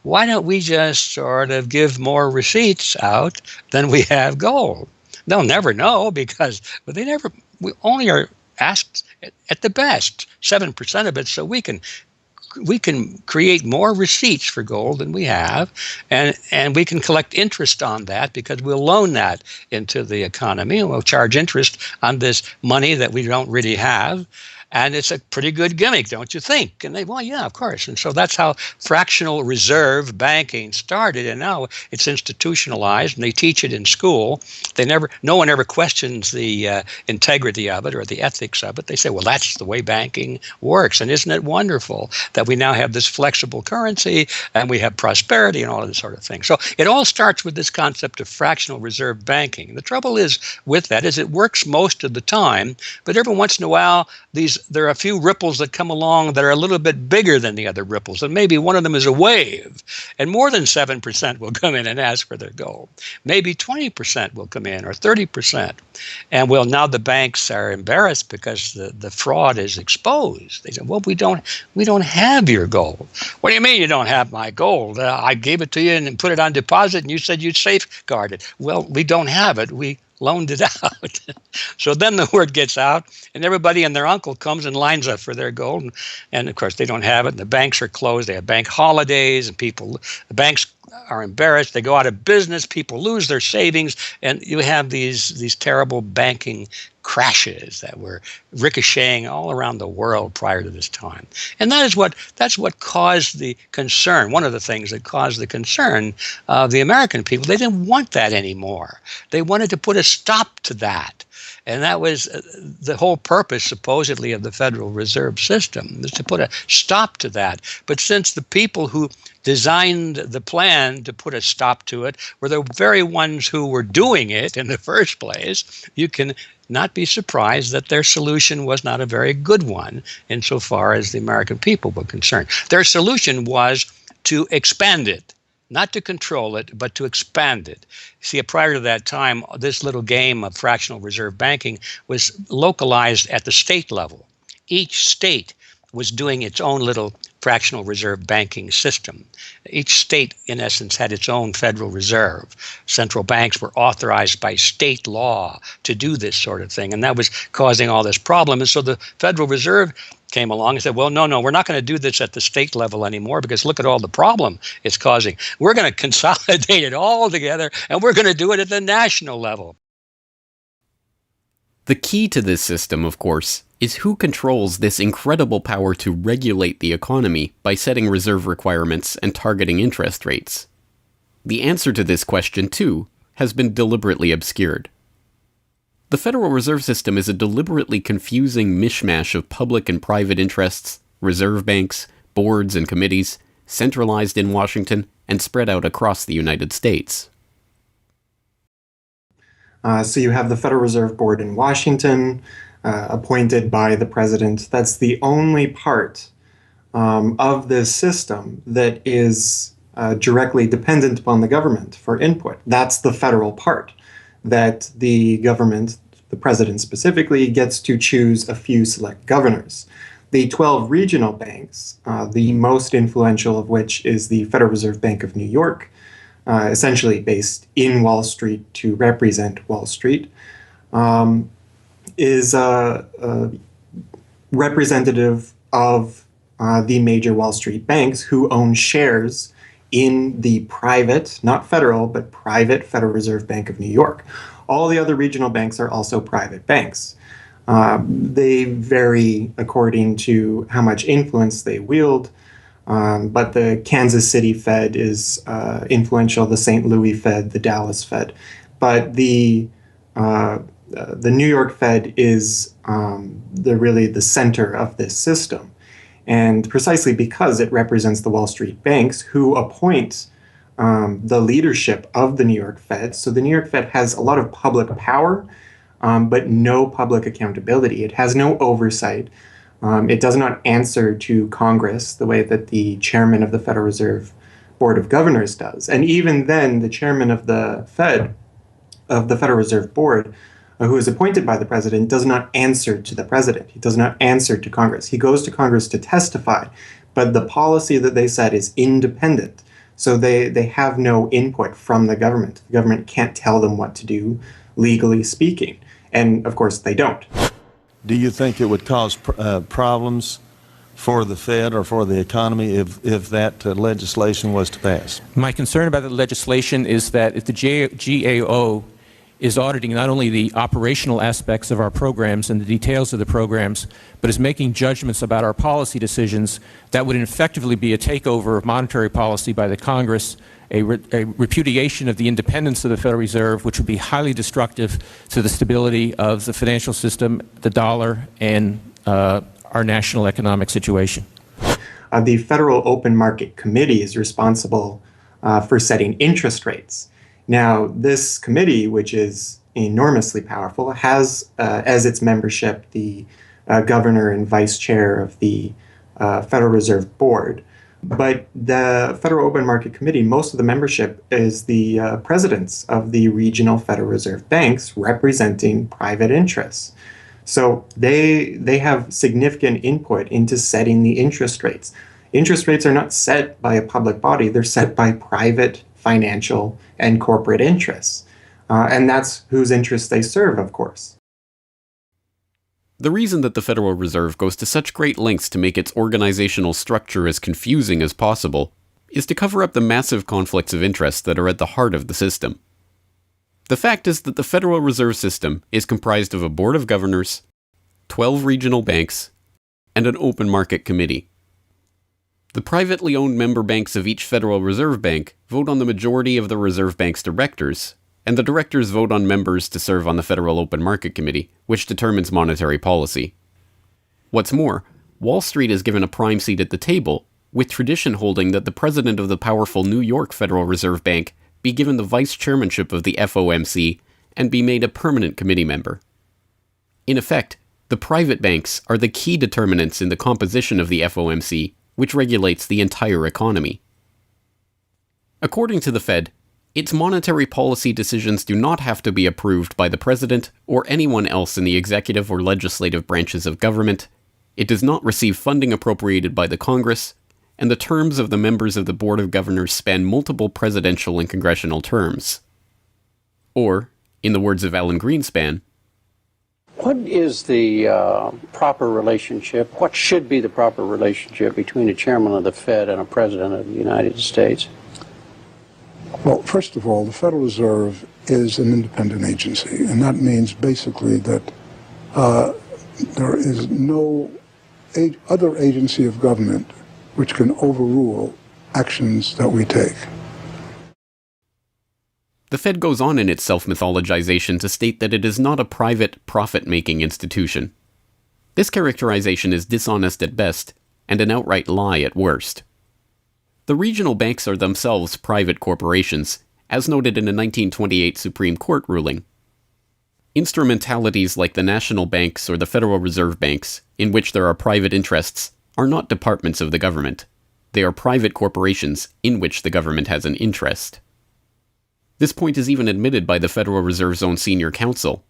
why don't we just sort of give more receipts out than we have gold? They'll never know because we only are asked at the best 7% of it, so we can create more receipts for gold than we have, and we can collect interest on that because we'll loan that into the economy and we'll charge interest on this money that we don't really have. And it's a pretty good gimmick, don't you think? And they, well, yeah, of course. And so that's how fractional reserve banking started. And now it's institutionalized, and they teach it in school. No one ever questions the integrity of it or the ethics of it. They say, well, that's the way banking works. And isn't it wonderful that we now have this flexible currency and we have prosperity and all of this sort of thing? So it all starts with this concept of fractional reserve banking. And the trouble is with that is it works most of the time, but every once in a while, there are a few ripples that come along that are a little bit bigger than the other ripples, and maybe one of them is a wave, and more than 7% will come in and ask for their gold. Maybe 20% will come in, or 30%. And well, now the banks are embarrassed because the fraud is exposed. They say, well, we don't have your gold. What do you mean you don't have my gold? I gave it to you and put it on deposit, and you said you'd safeguard it. Well, we don't have it. We loaned it out. So then the word gets out, and everybody and their uncle comes and lines up for their gold. And of course, they don't have it, and the banks are closed. They have bank holidays, and the banks are embarrassed. They go out of business. People lose their savings, and you have these terrible banking crashes that were ricocheting all around the world prior to this time. And that's what caused the concern. One of the things that caused the concern of the American people. They didn't want that anymore. They wanted to put a stop to that. And that was the whole purpose, supposedly, of the Federal Reserve System, is to put a stop to that. But since the people who designed the plan to put a stop to it were the very ones who were doing it in the first place, you can not be surprised that their solution was not a very good one insofar as the American people were concerned. Their solution was to expand it. Not to control it, but to expand it. See, prior to that time, this little game of fractional reserve banking was localized at the state level. Each state was doing its own little fractional reserve banking system. Each state, in essence, had its own Federal Reserve. Central banks were authorized by state law to do this sort of thing, and that was causing all this problem. And so the Federal Reserve came along and said, well, no, we're not going to do this at the state level anymore because look at all the problem it's causing. We're going to consolidate it all together, and we're going to do it at the national level. The key to this system, of course, is who controls this incredible power to regulate the economy by setting reserve requirements and targeting interest rates. The answer to this question, too, has been deliberately obscured. The Federal Reserve System is a deliberately confusing mishmash of public and private interests, reserve banks, boards and committees, centralized in Washington and spread out across the United States. So you have the Federal Reserve Board in Washington, appointed by the president. That's the only part of this system that is directly dependent upon the government for input. That's the federal part, that the government, the president specifically, gets to choose a few select governors. The 12 regional banks, the most influential of which is the Federal Reserve Bank of New York, essentially based in Wall Street to represent Wall Street, is representative of the major Wall Street banks who own shares in the private, not federal, but private Federal Reserve Bank of New York. All the other regional banks are also private banks. They vary according to how much influence they wield, but the Kansas City Fed is influential, the St. Louis Fed, the Dallas Fed. But the New York Fed is really the center of this system. And precisely because it represents the Wall Street banks who appoint the leadership of the New York Fed. So the New York Fed has a lot of public power, but no public accountability. It has no oversight. It does not answer to Congress the way that the chairman of the Federal Reserve Board of Governors does. And even then, the chairman of the Fed, of the Federal Reserve Board, who is appointed by the president, does not answer to the president. He does not answer to Congress. He goes to Congress to testify, but the policy that they set is independent. So they have no input from the government. The government can't tell them what to do, legally speaking. And of course, they don't. Do you think it would cause problems for the Fed or for the economy if that legislation was to pass? My concern about the legislation is that if the GAO is auditing not only the operational aspects of our programs and the details of the programs, but is making judgments about our policy decisions that would effectively be a takeover of monetary policy by the Congress, a repudiation of the independence of the Federal Reserve, which would be highly destructive to the stability of the financial system, the dollar, and our national economic situation. The Federal Open Market Committee is responsible for setting interest rates. Now, this committee, which is enormously powerful, has as its membership the governor and vice chair of the Federal Reserve Board. But the Federal Open Market Committee, most of the membership is the presidents of the regional Federal Reserve banks representing private interests. So they have significant input into setting the interest rates. Interest rates are not set by a public body, they're set by private financial and corporate interests. And that's whose interests they serve, of course. The reason that the Federal Reserve goes to such great lengths to make its organizational structure as confusing as possible is to cover up the massive conflicts of interest that are at the heart of the system. The fact is that the Federal Reserve System is comprised of a board of governors, 12 regional banks, and an open market committee. The privately owned member banks of each Federal Reserve Bank vote on the majority of the Reserve Bank's directors, and the directors vote on members to serve on the Federal Open Market Committee, which determines monetary policy. What's more, Wall Street is given a prime seat at the table, with tradition holding that the president of the powerful New York Federal Reserve Bank be given the vice chairmanship of the FOMC and be made a permanent committee member. In effect, the private banks are the key determinants in the composition of the FOMC, which regulates the entire economy. According to the Fed, its monetary policy decisions do not have to be approved by the president or anyone else in the executive or legislative branches of government. It does not receive funding appropriated by the Congress, and the terms of the members of the Board of Governors span multiple presidential and congressional terms. Or, in the words of Alan Greenspan, what is the proper relationship, what should be the proper relationship between a chairman of the Fed and a president of the United States? Well, first of all, the Federal Reserve is an independent agency, and that means basically that there is no other agency of government which can overrule actions that we take. The Fed goes on in its self-mythologization to state that it is not a private, profit-making institution. This characterization is dishonest at best, and an outright lie at worst. The regional banks are themselves private corporations, as noted in a 1928 Supreme Court ruling. Instrumentalities like the national banks or the Federal Reserve Banks, in which there are private interests, are not departments of the government. They are private corporations in which the government has an interest. This point is even admitted by the Federal Reserve's own senior counsel.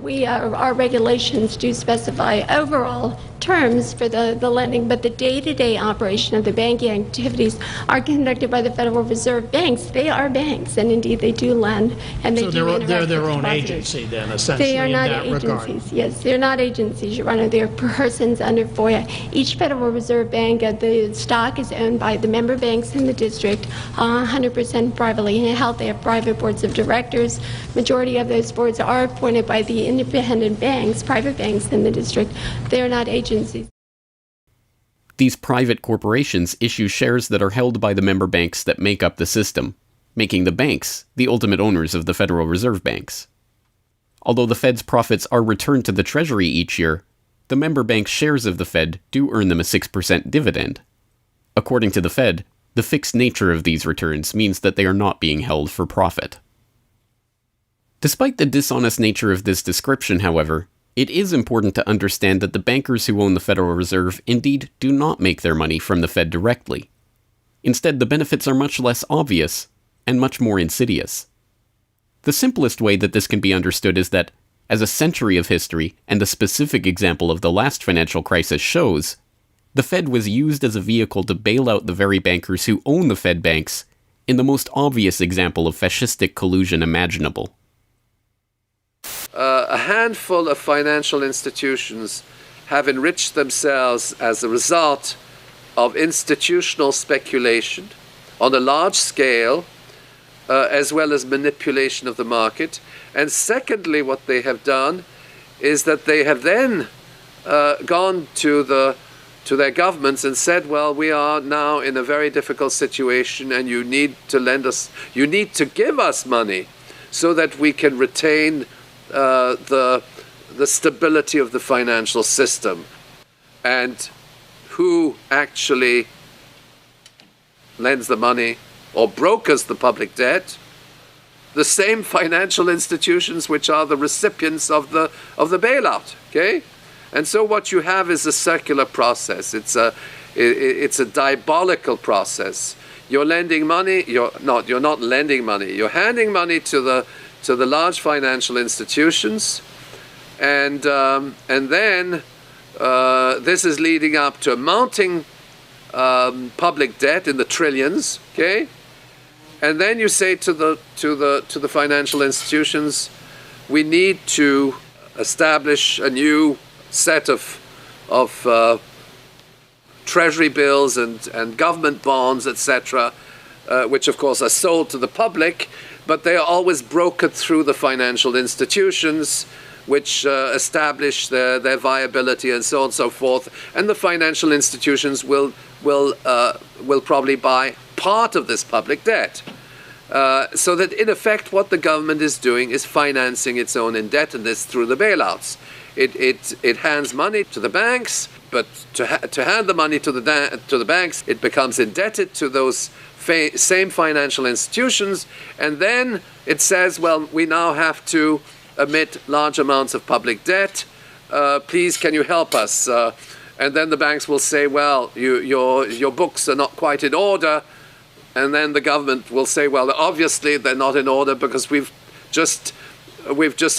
Our regulations do specify overall terms for the lending, but the day-to-day operation of the banking activities are conducted by the Federal Reserve banks. They are banks, and indeed they do lend, and they they're their own agency then, essentially. They are not in that agencies. regard. Yes, they're not agencies, Your Honor. They're persons under FOIA. Each Federal Reserve Bank, the stock is owned by the member banks in the district, 100% privately held. They have private boards of directors. Majority of those boards are appointed by the independent banks, private banks in the district. They are not agencies. These private corporations issue shares that are held by the member banks that make up the system, making the banks the ultimate owners of the Federal Reserve Banks. Although the Fed's profits are returned to the Treasury each year, the member bank shares of the Fed do earn them a 6% dividend. According to the Fed, the fixed nature of these returns means that they are not being held for profit. Despite the dishonest nature of this description, however, it is important to understand that the bankers who own the Federal Reserve indeed do not make their money from the Fed directly. Instead, the benefits are much less obvious and much more insidious. The simplest way that this can be understood is that, as a century of history and a specific example of the last financial crisis shows, the Fed was used as a vehicle to bail out the very bankers who own the Fed banks in the most obvious example of fascistic collusion imaginable. A handful of financial institutions have enriched themselves as a result of institutional speculation on a large scale as well as manipulation of the market. And secondly, what they have done is that they have then gone to their governments and said, well, we are now in a very difficult situation and you need to give us money so that we can retain the stability of the financial system. And who actually lends the money or brokers the public debt? The same financial institutions which are the recipients of the bailout. Okay, and so what you have is a circular process. It's a diabolical process. You're lending money. You're not lending money. You're handing money to the large financial institutions, and then this is leading up to a mounting public debt in the trillions. Okay. And then you say to the financial institutions, we need to establish a new set of treasury bills and government bonds, etc., which of course are sold to the public, but they are always brokered through the financial institutions, which establish their viability and so on and so forth. And the financial institutions will probably buy part of this public debt. So that in effect what the government is doing is financing its own indebtedness through the bailouts. It hands money to the banks, but to hand the money to the banks, it becomes indebted to those same financial institutions, and then it says, well, we now have to emit large amounts of public debt. Please, can you help us? And then the banks will say, well, your books are not quite in order. And then the government will say, well, obviously they're not in order because we've just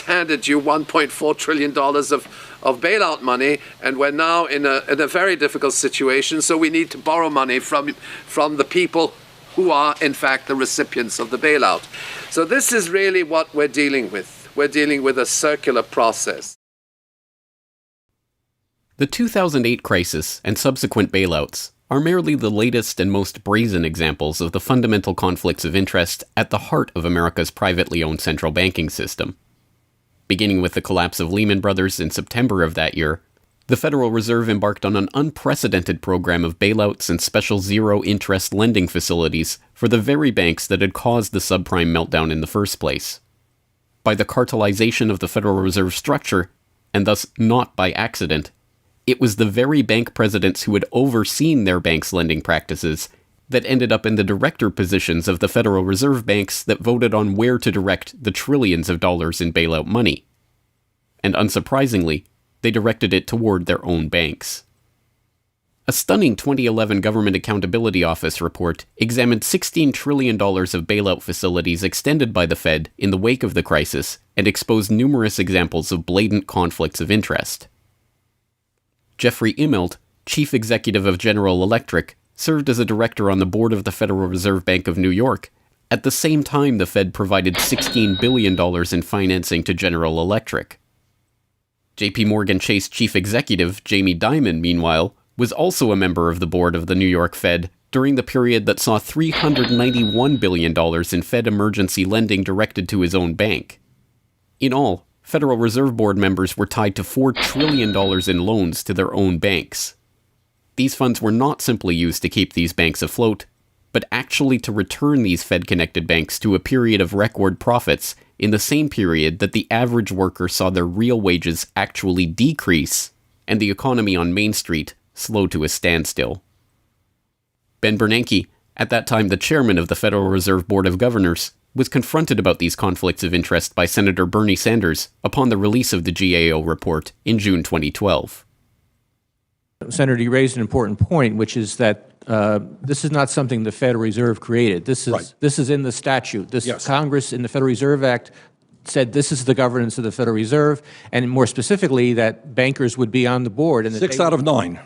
handed you $1.4 trillion of bailout money, and we're now in a very difficult situation, so we need to borrow money from the people who are, in fact, the recipients of the bailout. So this is really what we're dealing with. We're dealing with a circular process. The 2008 crisis and subsequent bailouts are merely the latest and most brazen examples of the fundamental conflicts of interest at the heart of America's privately owned central banking system. Beginning with the collapse of Lehman Brothers in September of that year, the Federal Reserve embarked on an unprecedented program of bailouts and special zero-interest lending facilities for the very banks that had caused the subprime meltdown in the first place. By the cartelization of the Federal Reserve structure, and thus not by accident, it was the very bank presidents who had overseen their banks' lending practices that ended up in the director positions of the Federal Reserve banks that voted on where to direct the trillions of dollars in bailout money. And unsurprisingly, they directed it toward their own banks. A stunning 2011 Government Accountability Office report examined $16 trillion of bailout facilities extended by the Fed in the wake of the crisis and exposed numerous examples of blatant conflicts of interest. Jeffrey Immelt, chief executive of General Electric, served as a director on the board of the Federal Reserve Bank of New York. At the same time, the Fed provided $16 billion in financing to General Electric. JP Morgan Chase chief executive Jamie Dimon, meanwhile, was also a member of the board of the New York Fed during the period that saw $391 billion in Fed emergency lending directed to his own bank. In all, Federal Reserve Board members were tied to $4 trillion in loans to their own banks. These funds were not simply used to keep these banks afloat, but actually to return these Fed-connected banks to a period of record profits in the same period that the average worker saw their real wages actually decrease and the economy on Main Street slow to a standstill. Ben Bernanke, at that time the chairman of the Federal Reserve Board of Governors, was confronted about these conflicts of interest by Senator Bernie Sanders upon the release of the GAO report in June 2012. Senator, you raised an important point, which is that this is not something the Federal Reserve created. This is in the statute. Congress in the Federal Reserve Act said this is the governance of the Federal Reserve, and more specifically that bankers would be on the board. And 6 out of 9.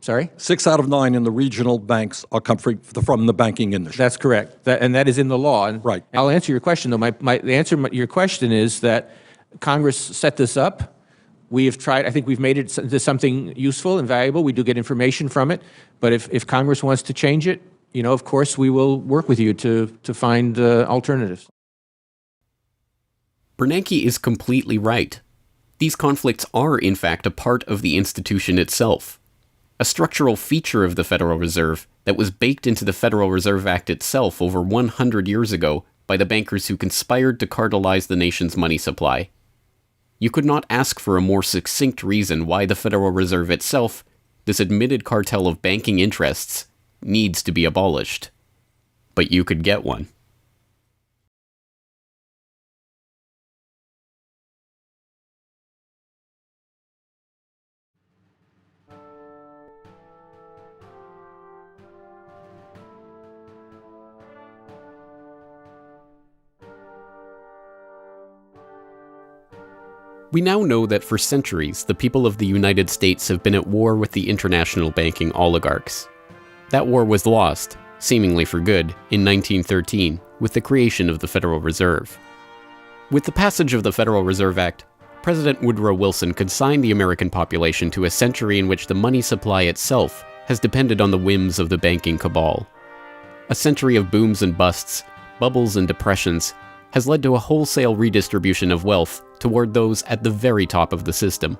Sorry? 6 out of 9 in the regional banks are coming from the banking industry. That's correct. And that is in the law. And right. I'll answer your question, though. The answer to your question is that Congress set this up. We have tried, I think we've made it into something useful and valuable. We do get information from it. But if Congress wants to change it, of course, we will work with you to find alternatives. Bernanke is completely right. These conflicts are, in fact, a part of the institution itself, a structural feature of the Federal Reserve that was baked into the Federal Reserve Act itself over 100 years ago by the bankers who conspired to cartelize the nation's money supply. You could not ask for a more succinct reason why the Federal Reserve itself, this admitted cartel of banking interests, needs to be abolished. But you could get one. We now know that for centuries, the people of the United States have been at war with the international banking oligarchs. That war was lost, seemingly for good, in 1913, with the creation of the Federal Reserve. With the passage of the Federal Reserve Act, President Woodrow Wilson consigned the American population to a century in which the money supply itself has depended on the whims of the banking cabal. A century of booms and busts, bubbles and depressions, has led to a wholesale redistribution of wealth toward those at the very top of the system.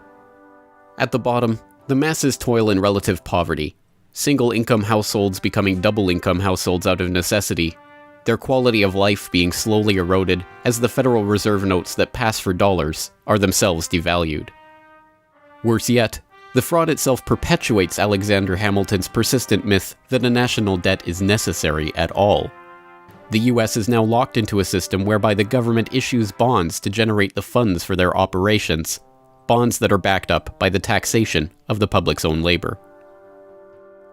At the bottom, the masses toil in relative poverty, single-income households becoming double-income households out of necessity, their quality of life being slowly eroded as the Federal Reserve notes that pass for dollars are themselves devalued. Worse yet, the fraud itself perpetuates Alexander Hamilton's persistent myth that a national debt is necessary at all. The US is now locked into a system whereby the government issues bonds to generate the funds for their operations, bonds that are backed up by the taxation of the public's own labor.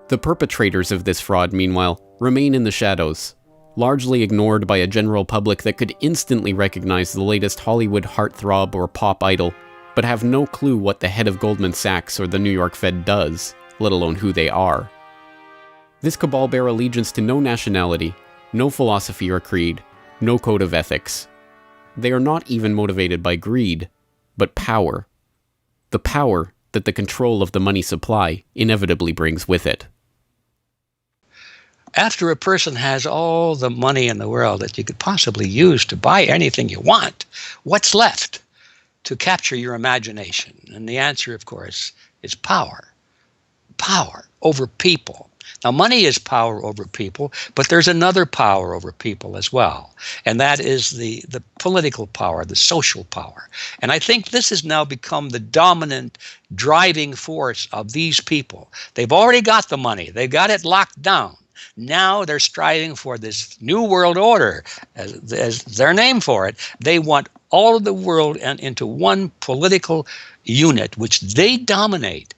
The perpetrators of this fraud, meanwhile, remain in the shadows, largely ignored by a general public that could instantly recognize the latest Hollywood heartthrob or pop idol, but have no clue what the head of Goldman Sachs or the New York Fed does, let alone who they are. This cabal bear allegiance to no nationality, no philosophy or creed, no code of ethics. They are not even motivated by greed, but power. The power that the control of the money supply inevitably brings with it. After a person has all the money in the world that you could possibly use to buy anything you want, what's left to capture your imagination? And the answer, of course, is power. Power over people. Now, money is power over people, but there's another power over people as well, and that is the political power, the social power. And I think this has now become the dominant driving force of these people. They've already got the money. They've got it locked down. Now they're striving for this new world order, as their name for it. They want all of the world into one political unit, which they dominate,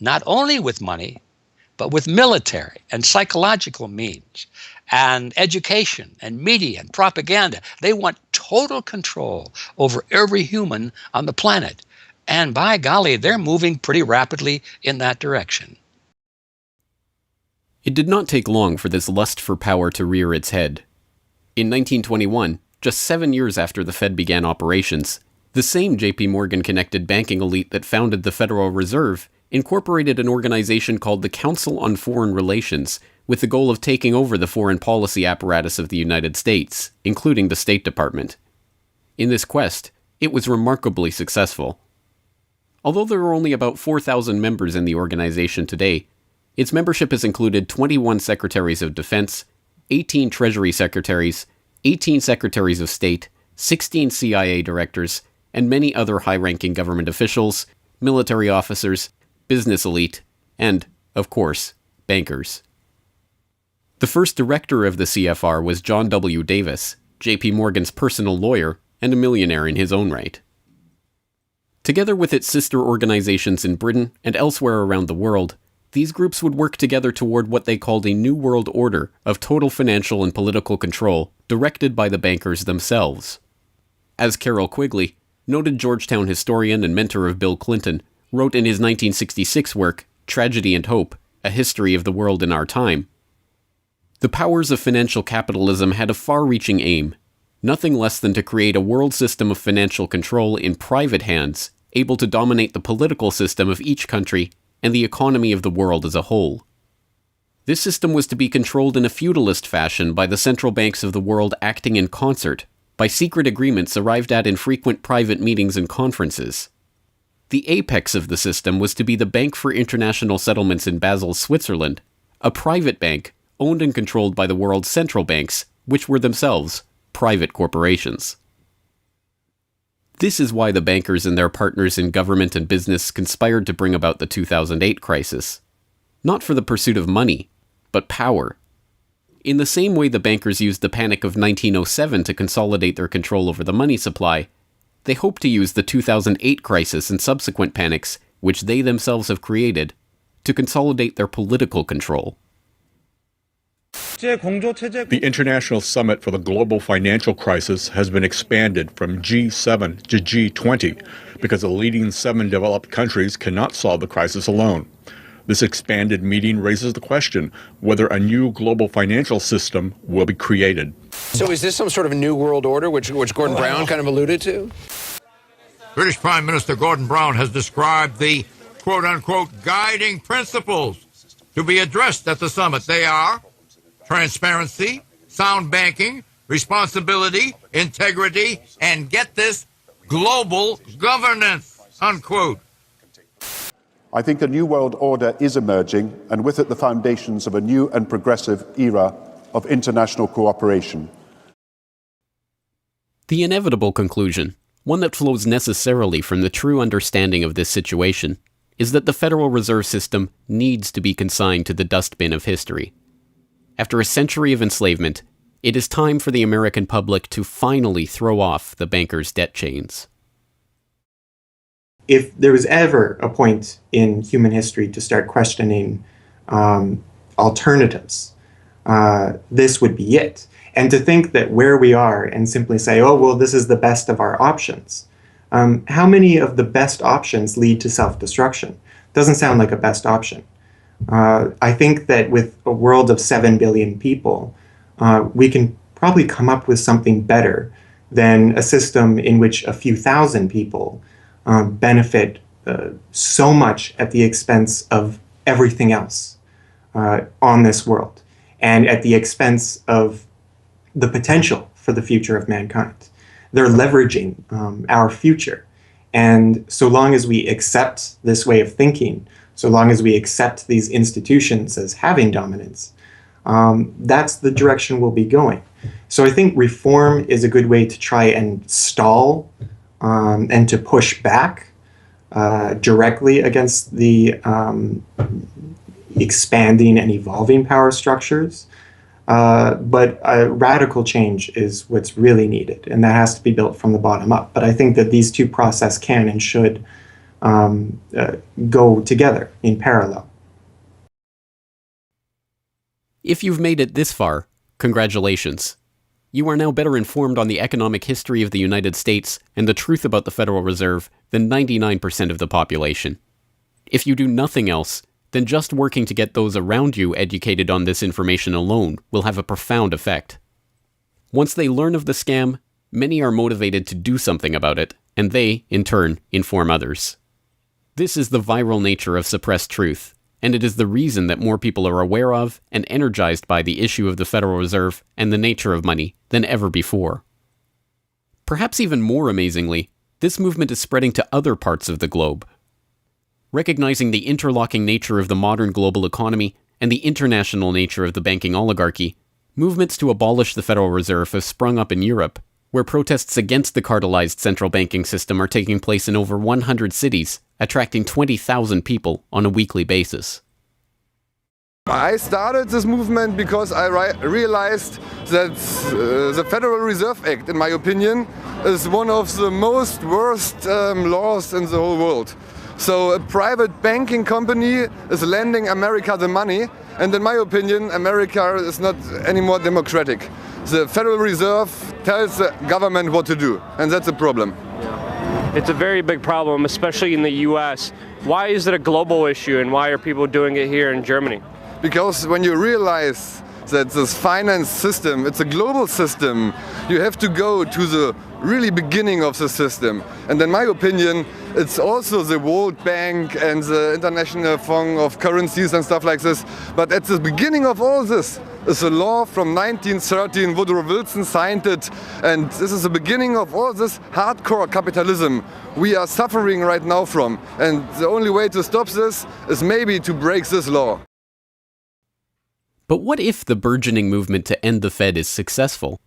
not only with money, but with military and psychological means and education and media and propaganda. They want total control over every human on the planet. And by golly, they're moving pretty rapidly in that direction. It did not take long for this lust for power to rear its head. In 1921, just 7 years after the Fed began operations, the same J.P. Morgan-connected banking elite that founded the Federal Reserve incorporated an organization called the Council on Foreign Relations with the goal of taking over the foreign policy apparatus of the United States, including the State Department. In this quest, it was remarkably successful. Although there are only about 4,000 members in the organization today, its membership has included 21 Secretaries of Defense, 18 Treasury Secretaries, 18 Secretaries of State, 16 CIA directors, and many other high-ranking government officials, military officers, business elite, and, of course, bankers. The first director of the CFR was John W. Davis, J.P. Morgan's personal lawyer and a millionaire in his own right. Together with its sister organizations in Britain and elsewhere around the world, these groups would work together toward what they called a New World Order of total financial and political control directed by the bankers themselves. As Carroll Quigley, noted Georgetown historian and mentor of Bill Clinton, wrote in his 1966 work, Tragedy and Hope, A History of the World in Our Time, the powers of financial capitalism had a far-reaching aim, nothing less than to create a world system of financial control in private hands, able to dominate the political system of each country and the economy of the world as a whole. This system was to be controlled in a feudalist fashion by the central banks of the world acting in concert, by secret agreements arrived at in frequent private meetings and conferences. The apex of the system was to be the Bank for International Settlements in Basel, Switzerland, a private bank owned and controlled by the world's central banks, which were themselves private corporations. This is why the bankers and their partners in government and business conspired to bring about the 2008 crisis. Not for the pursuit of money, but power. In the same way the bankers used the panic of 1907 to consolidate their control over the money supply, they hope to use the 2008 crisis and subsequent panics, which they themselves have created, to consolidate their political control. The International Summit for the Global Financial Crisis has been expanded from G7 to G20 because the leading 7 developed countries cannot solve the crisis alone. This expanded meeting raises the question whether a new global financial system will be created. So is this some sort of a new world order, which Gordon Brown kind of alluded to? British Prime Minister Gordon Brown has described the quote-unquote guiding principles to be addressed at the summit. They are transparency, sound banking, responsibility, integrity, and get this, global governance, unquote. I think a new world order is emerging, and with it the foundations of a new and progressive era of international cooperation. The inevitable conclusion, one that flows necessarily from the true understanding of this situation, is that the Federal Reserve System needs to be consigned to the dustbin of history. After a century of enslavement, it is time for the American public to finally throw off the bankers' debt chains. If there was ever a point in human history to start questioning alternatives, this would be it. And to think that where we are and simply say, oh, well, this is the best of our options. How many of the best options lead to self-destruction? Doesn't sound like a best option. I think that with a world of 7 billion people, we can probably come up with something better than a system in which a few thousand people benefit so much at the expense of everything else on this world, and at the expense of the potential for the future of mankind. They're leveraging our future. And so long as we accept this way of thinking, so long as we accept these institutions as having dominance, that's the direction we'll be going. So I think reform is a good way to try and stall and to push back directly against the expanding and evolving power structures. But radical change is what's really needed, and that has to be built from the bottom up. But I think that these two processes can and should go together in parallel. If you've made it this far, congratulations. You are now better informed on the economic history of the United States and the truth about the Federal Reserve than 99% of the population. If you do nothing else, then just working to get those around you educated on this information alone will have a profound effect. Once they learn of the scam, many are motivated to do something about it, and they, in turn, inform others. This is the viral nature of suppressed truth, and it is the reason that more people are aware of and energized by the issue of the Federal Reserve and the nature of money than ever before. Perhaps even more amazingly, this movement is spreading to other parts of the globe. Recognizing the interlocking nature of the modern global economy and the international nature of the banking oligarchy, movements to abolish the Federal Reserve have sprung up in Europe, where protests against the cartelized central banking system are taking place in over 100 cities, attracting 20,000 people on a weekly basis. I started this movement because I realized that the Federal Reserve Act, in my opinion, is one of the most worst laws in the whole world. So a private banking company is lending America the money, and in my opinion, America is not any more democratic. The Federal Reserve tells the government what to do, and that's a problem. It's a very big problem, especially in the US. Why is it a global issue, and why are people doing it here in Germany? Because when you realize that this finance system, it's a global system, you have to go to the really beginning of the system. And in my opinion, It's also the World Bank and the International Fund of Currencies and stuff like this. But at the beginning of all this is a law from 1913. Woodrow Wilson signed it. And this is the beginning of all this hardcore capitalism we are suffering right now from. And the only way to stop this is maybe to break this law. But what if the burgeoning movement to end the Fed is successful?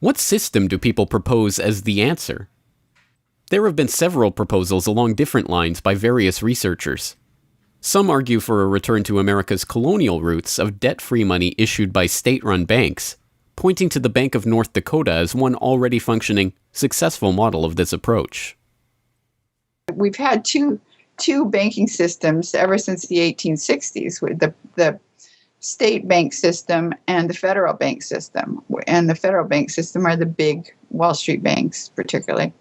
What system do people propose as the answer? There have been several proposals along different lines by various researchers. Some argue for a return to America's colonial roots of debt-free money issued by state-run banks, pointing to the Bank of North Dakota as one already functioning, successful model of this approach. We've had two banking systems ever since the 1860s, with the state bank system and the federal bank system. And the federal bank system are the big Wall Street banks, particularly.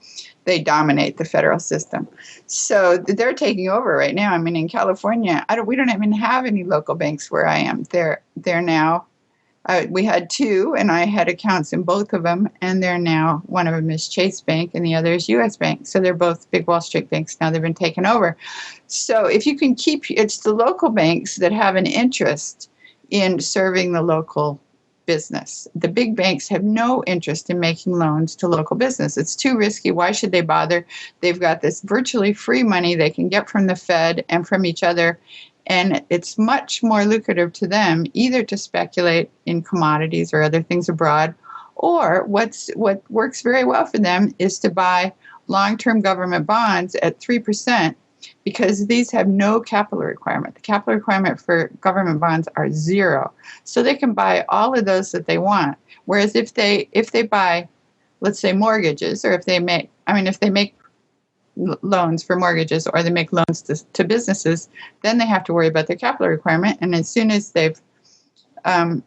They dominate the federal system. So they're taking over right now. I mean, in California, we don't even have any local banks where I am. They're now, we had two, and I had accounts in both of them, and they're now, one of them is Chase Bank, and the other is U.S. Bank. So they're both big Wall Street banks now. They've been taken over. So if you can keep, it's the local banks that have an interest in serving the local business. The big banks have no interest in making loans to local business. It's too risky. Why should they bother? They've got this virtually free money they can get from the Fed and from each other, and it's much more lucrative to them either to speculate in commodities or other things abroad, or what works very well for them is to buy long-term government bonds at 3%, because these have no capital requirement. The capital requirement for government bonds are zero. So they can buy all of those that they want. Whereas if they buy, let's say, mortgages, or if they make loans for mortgages, or they make loans to businesses, then they have to worry about their capital requirement. And as soon as they've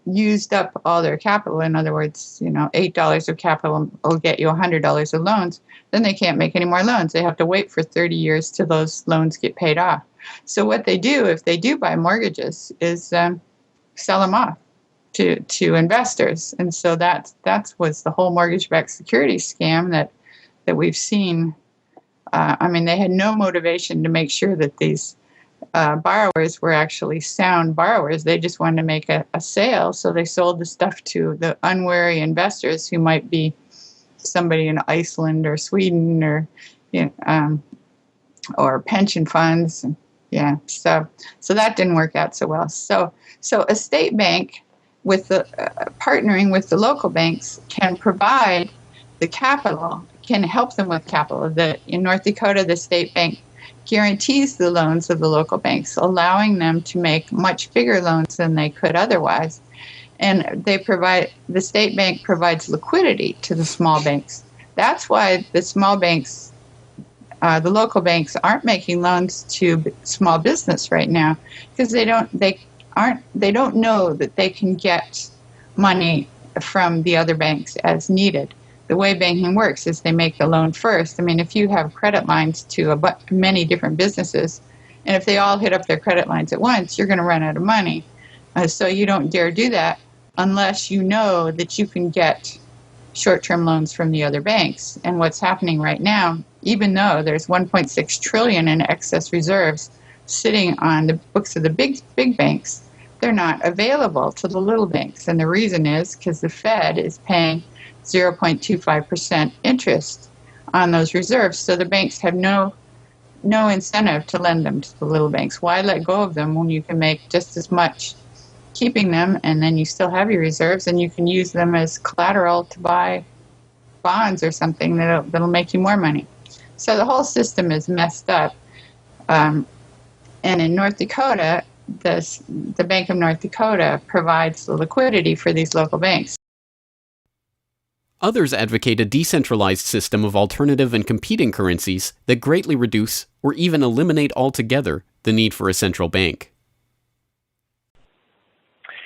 used up all their capital, in other words, $8 of capital will get you $100 of loans, then they can't make any more loans. They have to wait for 30 years till those loans get paid off. So what they do, if they do buy mortgages, is sell them off to investors. And so that was the whole mortgage-backed securities scam that we've seen. They had no motivation to make sure that these borrowers were actually sound borrowers. They just wanted to make a sale, so they sold the stuff to the unwary investors who might be somebody in Iceland or Sweden or pension funds. Yeah, so that didn't work out so well. So a state bank with the partnering with the local banks can provide the capital, can help them with capital. In North Dakota, the state bank guarantees the loans of the local banks, allowing them to make much bigger loans than they could otherwise. And the state bank provides liquidity to the small banks. That's why the small banks, the local banks, aren't making loans to small business right now, because they don't know that they can get money from the other banks as needed. The way banking works is they make the loan first. If you have credit lines to many different businesses, and if they all hit up their credit lines at once, you're going to run out of money. So you don't dare do that unless you know that you can get short-term loans from the other banks. And what's happening right now, even though there's $1.6 trillion in excess reserves sitting on the books of the big banks, they're not available to the little banks. And the reason is because the Fed is paying 0.25% interest on those reserves. So the banks have no incentive to lend them to the little banks. Why let go of them when you can make just as much keeping them, and then you still have your reserves, and you can use them as collateral to buy bonds or something that'll make you more money. So the whole system is messed up. And in North Dakota, the Bank of North Dakota provides the liquidity for these local banks. Others advocate a decentralized system of alternative and competing currencies that greatly reduce or even eliminate altogether the need for a central bank.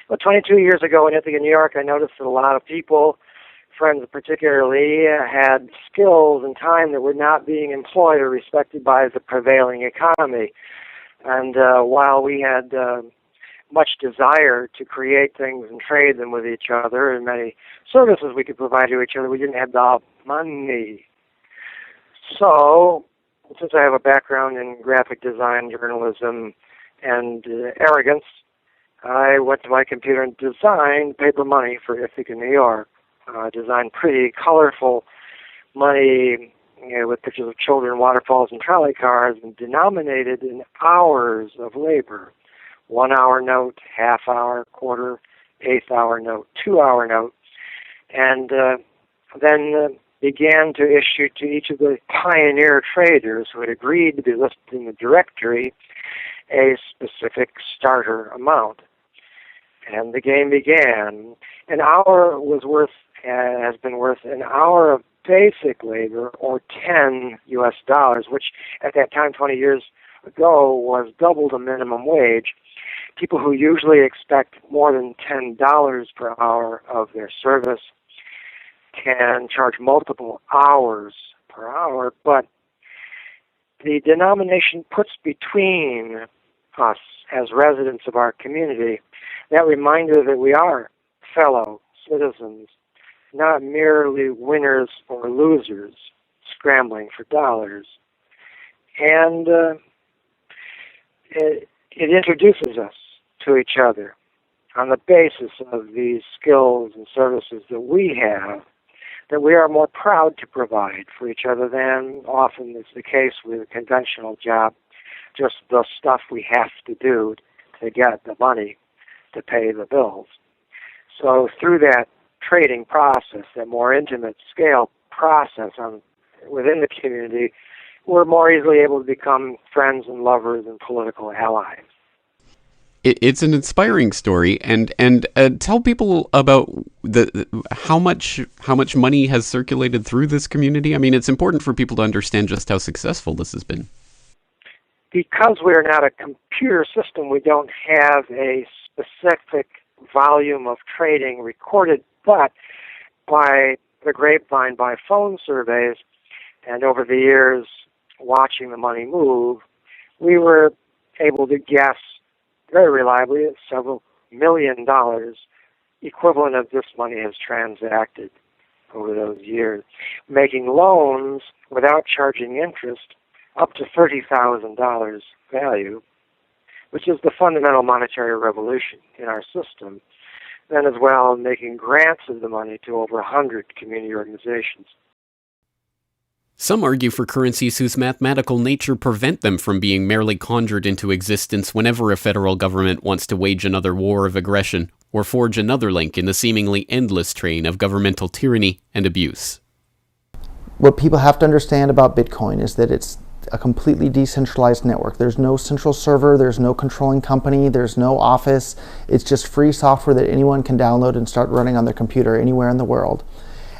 Well, 22 years ago in Ithaca, New York, I noticed that a lot of people, friends particularly, had skills and time that were not being employed or respected by the prevailing economy. And while we had much desire to create things and trade them with each other, and many services we could provide to each other, we didn't have the money. So since I have a background in graphic design, journalism, and arrogance, I went to my computer and designed paper money for Ithaca, New York. Designed pretty colorful money, with pictures of children, waterfalls, and trolley cars, and denominated in hours of labor. 1 hour note, half hour, quarter, eighth hour note, 2 hour note, and then began to issue to each of the pioneer traders who had agreed to be listed in the directory a specific starter amount. And the game began. An hour has been worth an hour of basic labor, or 10 US dollars, which at that time, 20 years ago, was double the minimum wage. People who usually expect more than $10 per hour of their service can charge multiple hours per hour, but the denomination puts between us as residents of our community that reminder that we are fellow citizens, not merely winners or losers scrambling for dollars. And it introduces us to each other on the basis of these skills and services that we have, that we are more proud to provide for each other than often is the case with a conventional job, just the stuff we have to do to get the money to pay the bills. So through that trading process, that more intimate scale process within the community, we're more easily able to become friends and lovers and political allies. It's an inspiring story, and tell people about how much money has circulated through this community. I mean, it's important for people to understand just how successful this has been. Because we're not a computer system, we don't have a specific volume of trading recorded, but by the grapevine, by phone surveys, and over the years watching the money move, we were able to guess very reliably at several $1 million equivalent of this money has transacted over those years, making loans without charging interest up to $30,000 value, which is the fundamental monetary revolution in our system. Then as well, making grants of the money to over 100 community organizations. Some argue for currencies whose mathematical nature prevent them from being merely conjured into existence whenever a federal government wants to wage another war of aggression or forge another link in the seemingly endless train of governmental tyranny and abuse. What people have to understand about Bitcoin is that it's a completely decentralized network. There's no central server, there's no controlling company, there's no office. It's just free software that anyone can download and start running on their computer anywhere in the world.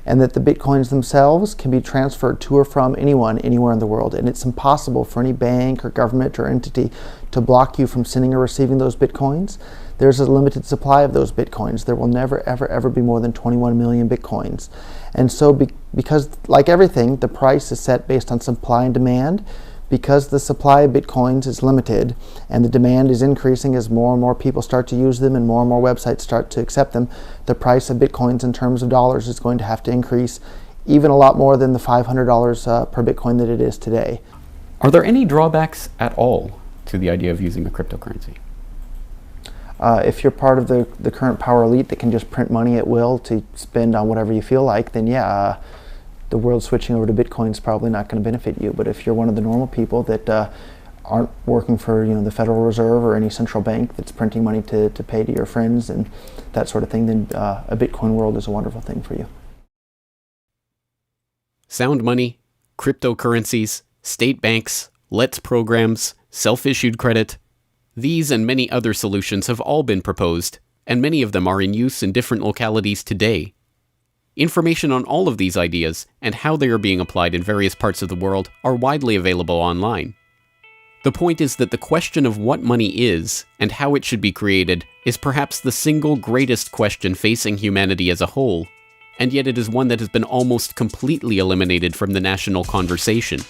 And that the Bitcoins themselves can be transferred to or from anyone, anywhere in the world. And it's impossible for any bank or government or entity to block you from sending or receiving those Bitcoins. There's a limited supply of those Bitcoins. There will never, ever, ever be more than 21 million Bitcoins. And so because, like everything, the price is set based on supply and demand, because the supply of Bitcoins is limited and the demand is increasing as more and more people start to use them and more websites start to accept them, the price of Bitcoins in terms of dollars is going to have to increase even a lot more than the $500 per Bitcoin that it is today. Are there any drawbacks at all to the idea of using a cryptocurrency? If you're part of the current power elite that can just print money at will to spend on whatever you feel like, then yeah, the world switching over to Bitcoin is probably not going to benefit you. But if you're one of the normal people that aren't working for the Federal Reserve or any central bank that's printing money to pay to your friends and that sort of thing, then a Bitcoin world is a wonderful thing for you. Sound money, cryptocurrencies, state banks, LETS programs, self-issued credit. These and many other solutions have all been proposed, and many of them are in use in different localities today. Information on all of these ideas and how they are being applied in various parts of the world are widely available online. The point is that the question of what money is and how it should be created is perhaps the single greatest question facing humanity as a whole, and yet it is one that has been almost completely eliminated from the national conversation.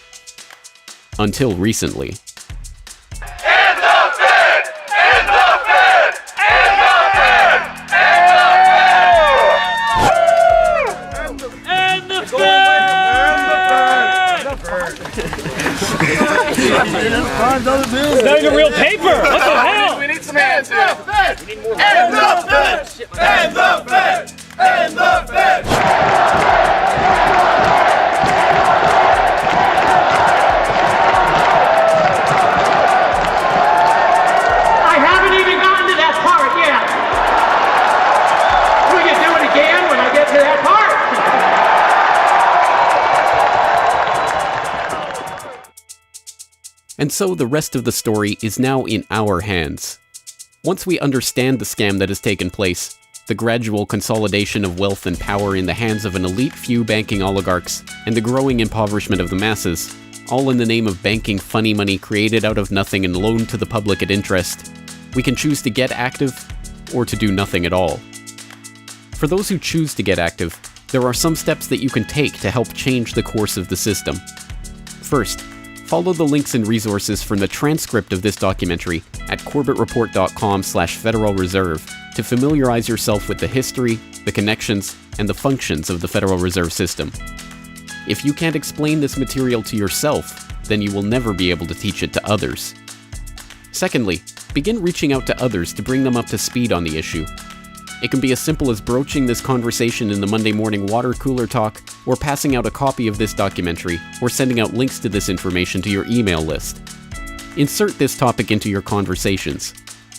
Until recently. Not even real paper. What the hell? We need some hands here. We need more hands up, Fed! Hands up, Fed! Hands up, Fed! I haven't even gotten to that part yet. Will you do it again when I get to that part? And so the rest of the story is now in our hands. Once we understand the scam that has taken place, the gradual consolidation of wealth and power in the hands of an elite few banking oligarchs, and the growing impoverishment of the masses, all in the name of banking funny money created out of nothing and loaned to the public at interest, we can choose to get active or to do nothing at all. For those who choose to get active, there are some steps that you can take to help change the course of the system. First, follow the links and resources from the transcript of this documentary at corbettreport.com/Federal Reserve to familiarize yourself with the history, the connections, and the functions of the Federal Reserve System. If you can't explain this material to yourself, then you will never be able to teach it to others. Secondly, begin reaching out to others to bring them up to speed on the issue. It can be as simple as broaching this conversation in the Monday morning water cooler talk, or passing out a copy of this documentary, or sending out links to this information to your email list. Insert this topic into your conversations.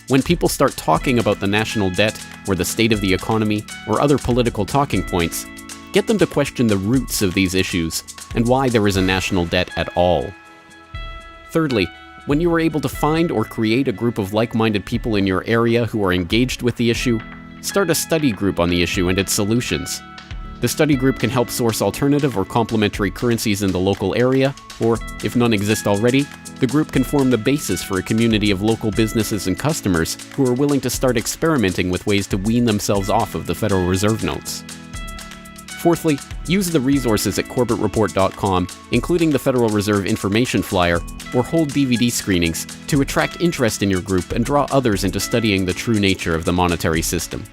When people start talking about the national debt, or the state of the economy, or other political talking points, get them to question the roots of these issues, and why there is a national debt at all. Thirdly, when you are able to find or create a group of like-minded people in your area who are engaged with the issue, start a study group on the issue and its solutions. The study group can help source alternative or complementary currencies in the local area, or, if none exist already, the group can form the basis for a community of local businesses and customers who are willing to start experimenting with ways to wean themselves off of the Federal Reserve notes. Fourthly, use the resources at corbettreport.com, including the Federal Reserve information flyer, or hold DVD screenings, to attract interest in your group and draw others into studying the true nature of the monetary system.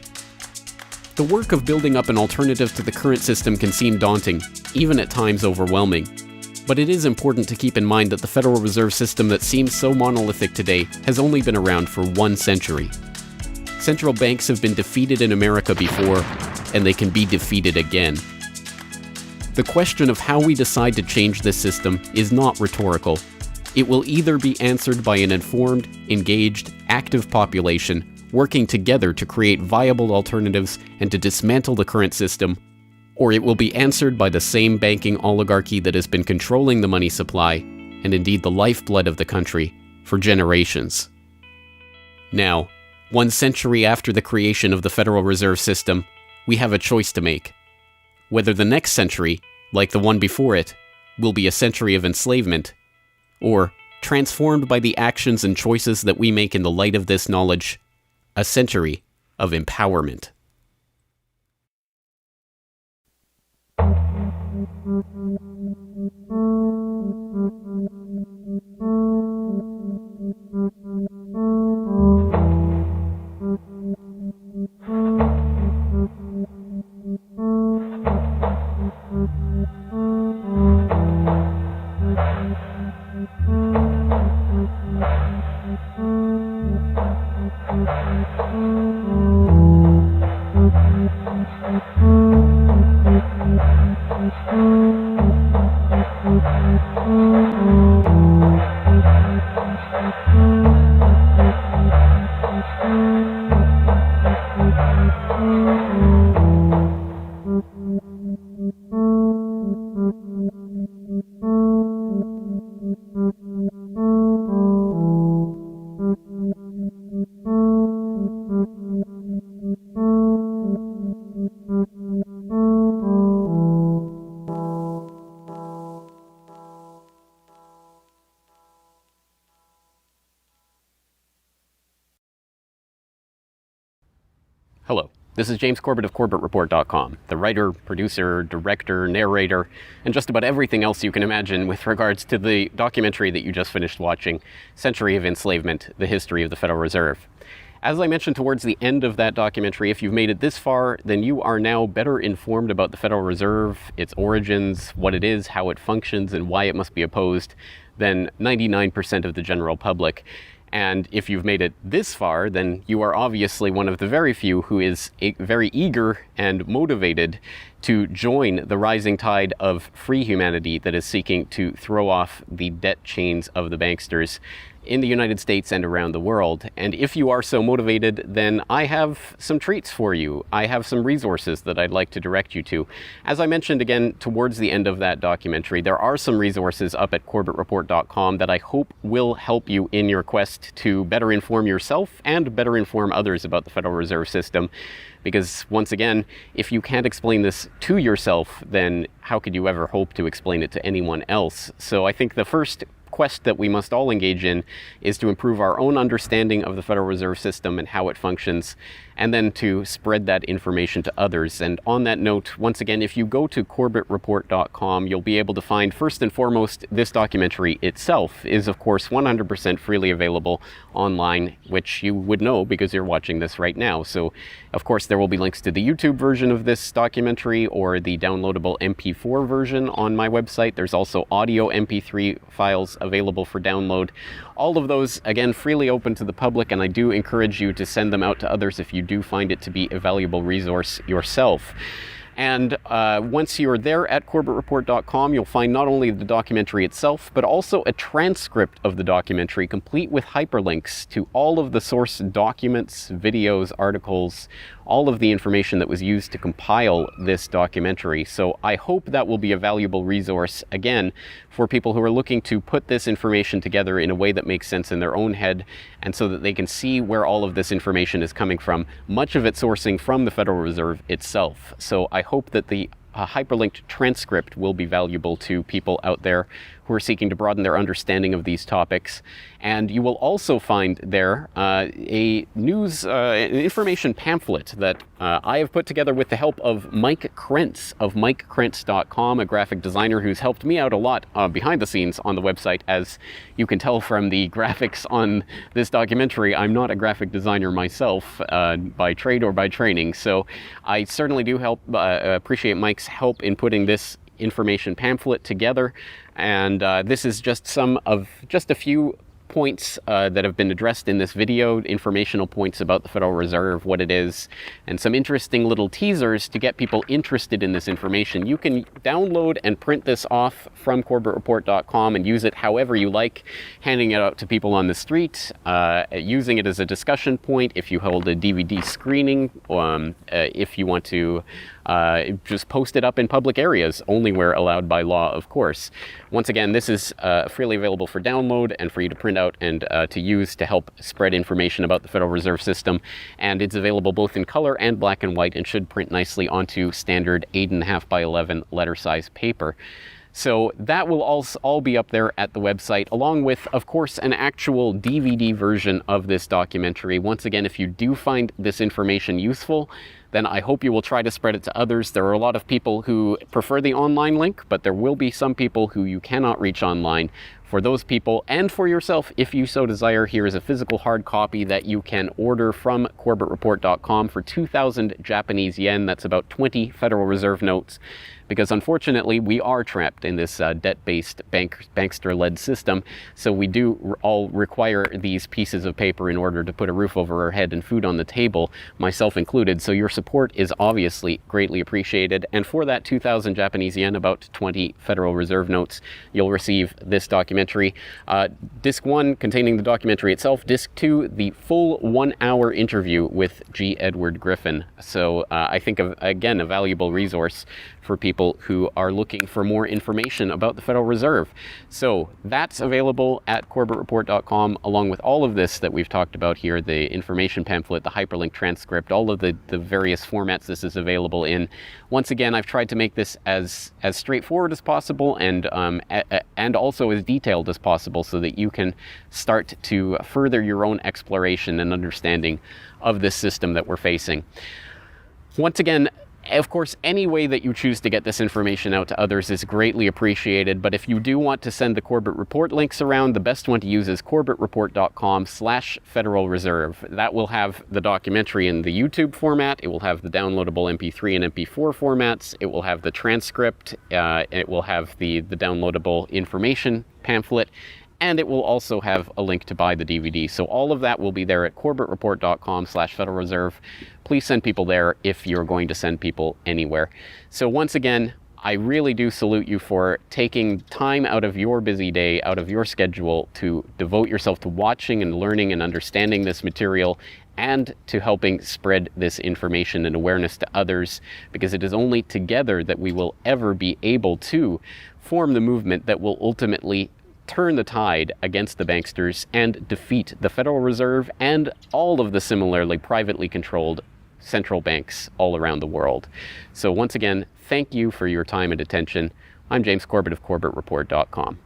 The work of building up an alternative to the current system can seem daunting, even at times overwhelming. But it is important to keep in mind that the Federal Reserve System that seems so monolithic today has only been around for 1 century. Central banks have been defeated in America before, and they can be defeated again. The question of how we decide to change this system is not rhetorical. It will either be answered by an informed, engaged, active population working together to create viable alternatives and to dismantle the current system, or it will be answered by the same banking oligarchy that has been controlling the money supply, and indeed the lifeblood of the country, for generations. Now, 1 century after the creation of the Federal Reserve System, we have a choice to make. Whether the next century, like the one before it, will be a century of enslavement, or, transformed by the actions and choices that we make in the light of this knowledge, a century of empowerment. Hello, this is James Corbett of CorbettReport.com, the writer, producer, director, narrator, and just about everything else you can imagine with regards to the documentary that you just finished watching, Century of Enslavement, The History of the Federal Reserve. As I mentioned towards the end of that documentary, if you've made it this far, then you are now better informed about the Federal Reserve, its origins, what it is, how it functions, and why it must be opposed than 99% of the general public. And if you've made it this far, then you are obviously one of the very few who is very eager and motivated to join the rising tide of free humanity that is seeking to throw off the debt chains of the banksters in the United States and around the world. And if you are so motivated, then I have some treats for you. I have some resources that I'd like to direct you to. As I mentioned again towards the end of that documentary, there are some resources up at corbettreport.com that I hope will help you in your quest to better inform yourself and better inform others about the Federal Reserve System. Because once again, if you can't explain this to yourself, then how could you ever hope to explain it to anyone else? So I think the first quest that we must all engage in is to improve our own understanding of the Federal Reserve System and how it functions, and then to spread that information to others. And on that note, once again, if you go to corbettreport.com, you'll be able to find, first and foremost, this documentary itself is, of course, 100% freely available online, which you would know because you're watching this right now. So, of course, there will be links to the YouTube version of this documentary or the downloadable MP4 version on my website. There's also audio MP3 files available for download. All of those, again, freely open to the public, and I do encourage you to send them out to others if you do find it to be a valuable resource yourself. And once you're there at corbettreport.com, you'll find not only the documentary itself, but also a transcript of the documentary, complete with hyperlinks to all of the source documents, videos, articles, all of the information that was used to compile this documentary. So I hope that will be a valuable resource, again, for people who are looking to put this information together in a way that makes sense in their own head, and so that they can see where all of this information is coming from, much of it sourcing from the Federal Reserve itself. So I hope that the hyperlinked transcript will be valuable to people out there who are seeking to broaden their understanding of these topics. And you will also find there a news information pamphlet that I have put together with the help of Mike Krentz of MikeKrentz.com, a graphic designer who's helped me out a lot behind the scenes on the website. As you can tell from the graphics on this documentary, I'm not a graphic designer myself by trade or by training. So I certainly do appreciate Mike's help in putting this information pamphlet together. And this is just a few points that have been addressed in this video, informational points about the Federal Reserve, what it is, and some interesting little teasers to get people interested in this information. You can download and print this off from corbettreport.com and use it however you like, handing it out to people on the street, using it as a discussion point if you hold a DVD screening, if you want to just post it up in public areas, only where allowed by law, of course. Once again, this is freely available for download and for you to print out and to use to help spread information about the Federal Reserve System. And it's available both in color and black and white, and should print nicely onto standard 8.5 by 11 letter size paper. So that will all be up there at the website, along with, of course, an actual DVD version of this documentary. Once again, if you do find this information useful, then I hope you will try to spread it to others. There are a lot of people who prefer the online link, but there will be some people who you cannot reach online. For those people, and for yourself, if you so desire, here is a physical hard copy that you can order from corbettreport.com for 2,000 Japanese yen. That's about 20 Federal Reserve notes. Because unfortunately, we are trapped in this debt-based bankster-led system, so we do all require these pieces of paper in order to put a roof over our head and food on the table, myself included. So your support is obviously greatly appreciated. And for that 2,000 Japanese yen, about 20 Federal Reserve notes, you'll receive this documentary. Disc 1 containing the documentary itself. Disc 2, the full 1-hour interview with G. Edward Griffin. So I think, again, a valuable resource for people who are looking for more information about the Federal Reserve. So that's available at corbettreport.com, along with all of this that we've talked about here, the information pamphlet, the hyperlink transcript, all of the various formats this is available in. Once again, I've tried to make this as straightforward as possible and also as detailed as possible, so that you can start to further your own exploration and understanding of this system that we're facing. Once again, Of course, any way that you choose to get this information out to others is greatly appreciated, but if you do want to send the Corbett Report links around, the best one to use is corbettreport.com/Federal Reserve. That will have the documentary in the YouTube format, it will have the downloadable MP3 and MP4 formats, it will have the transcript, it will have the downloadable information pamphlet, and it will also have a link to buy the DVD. So all of that will be there at corbettreport.com/Federal Reserve. Please send people there if you're going to send people anywhere. So once again, I really do salute you for taking time out of your busy day, out of your schedule, to devote yourself to watching and learning and understanding this material, and to helping spread this information and awareness to others, because it is only together that we will ever be able to form the movement that will ultimately turn the tide against the banksters and defeat the Federal Reserve and all of the similarly privately controlled central banks all around the world. So once again, thank you for your time and attention. I'm James Corbett of CorbettReport.com.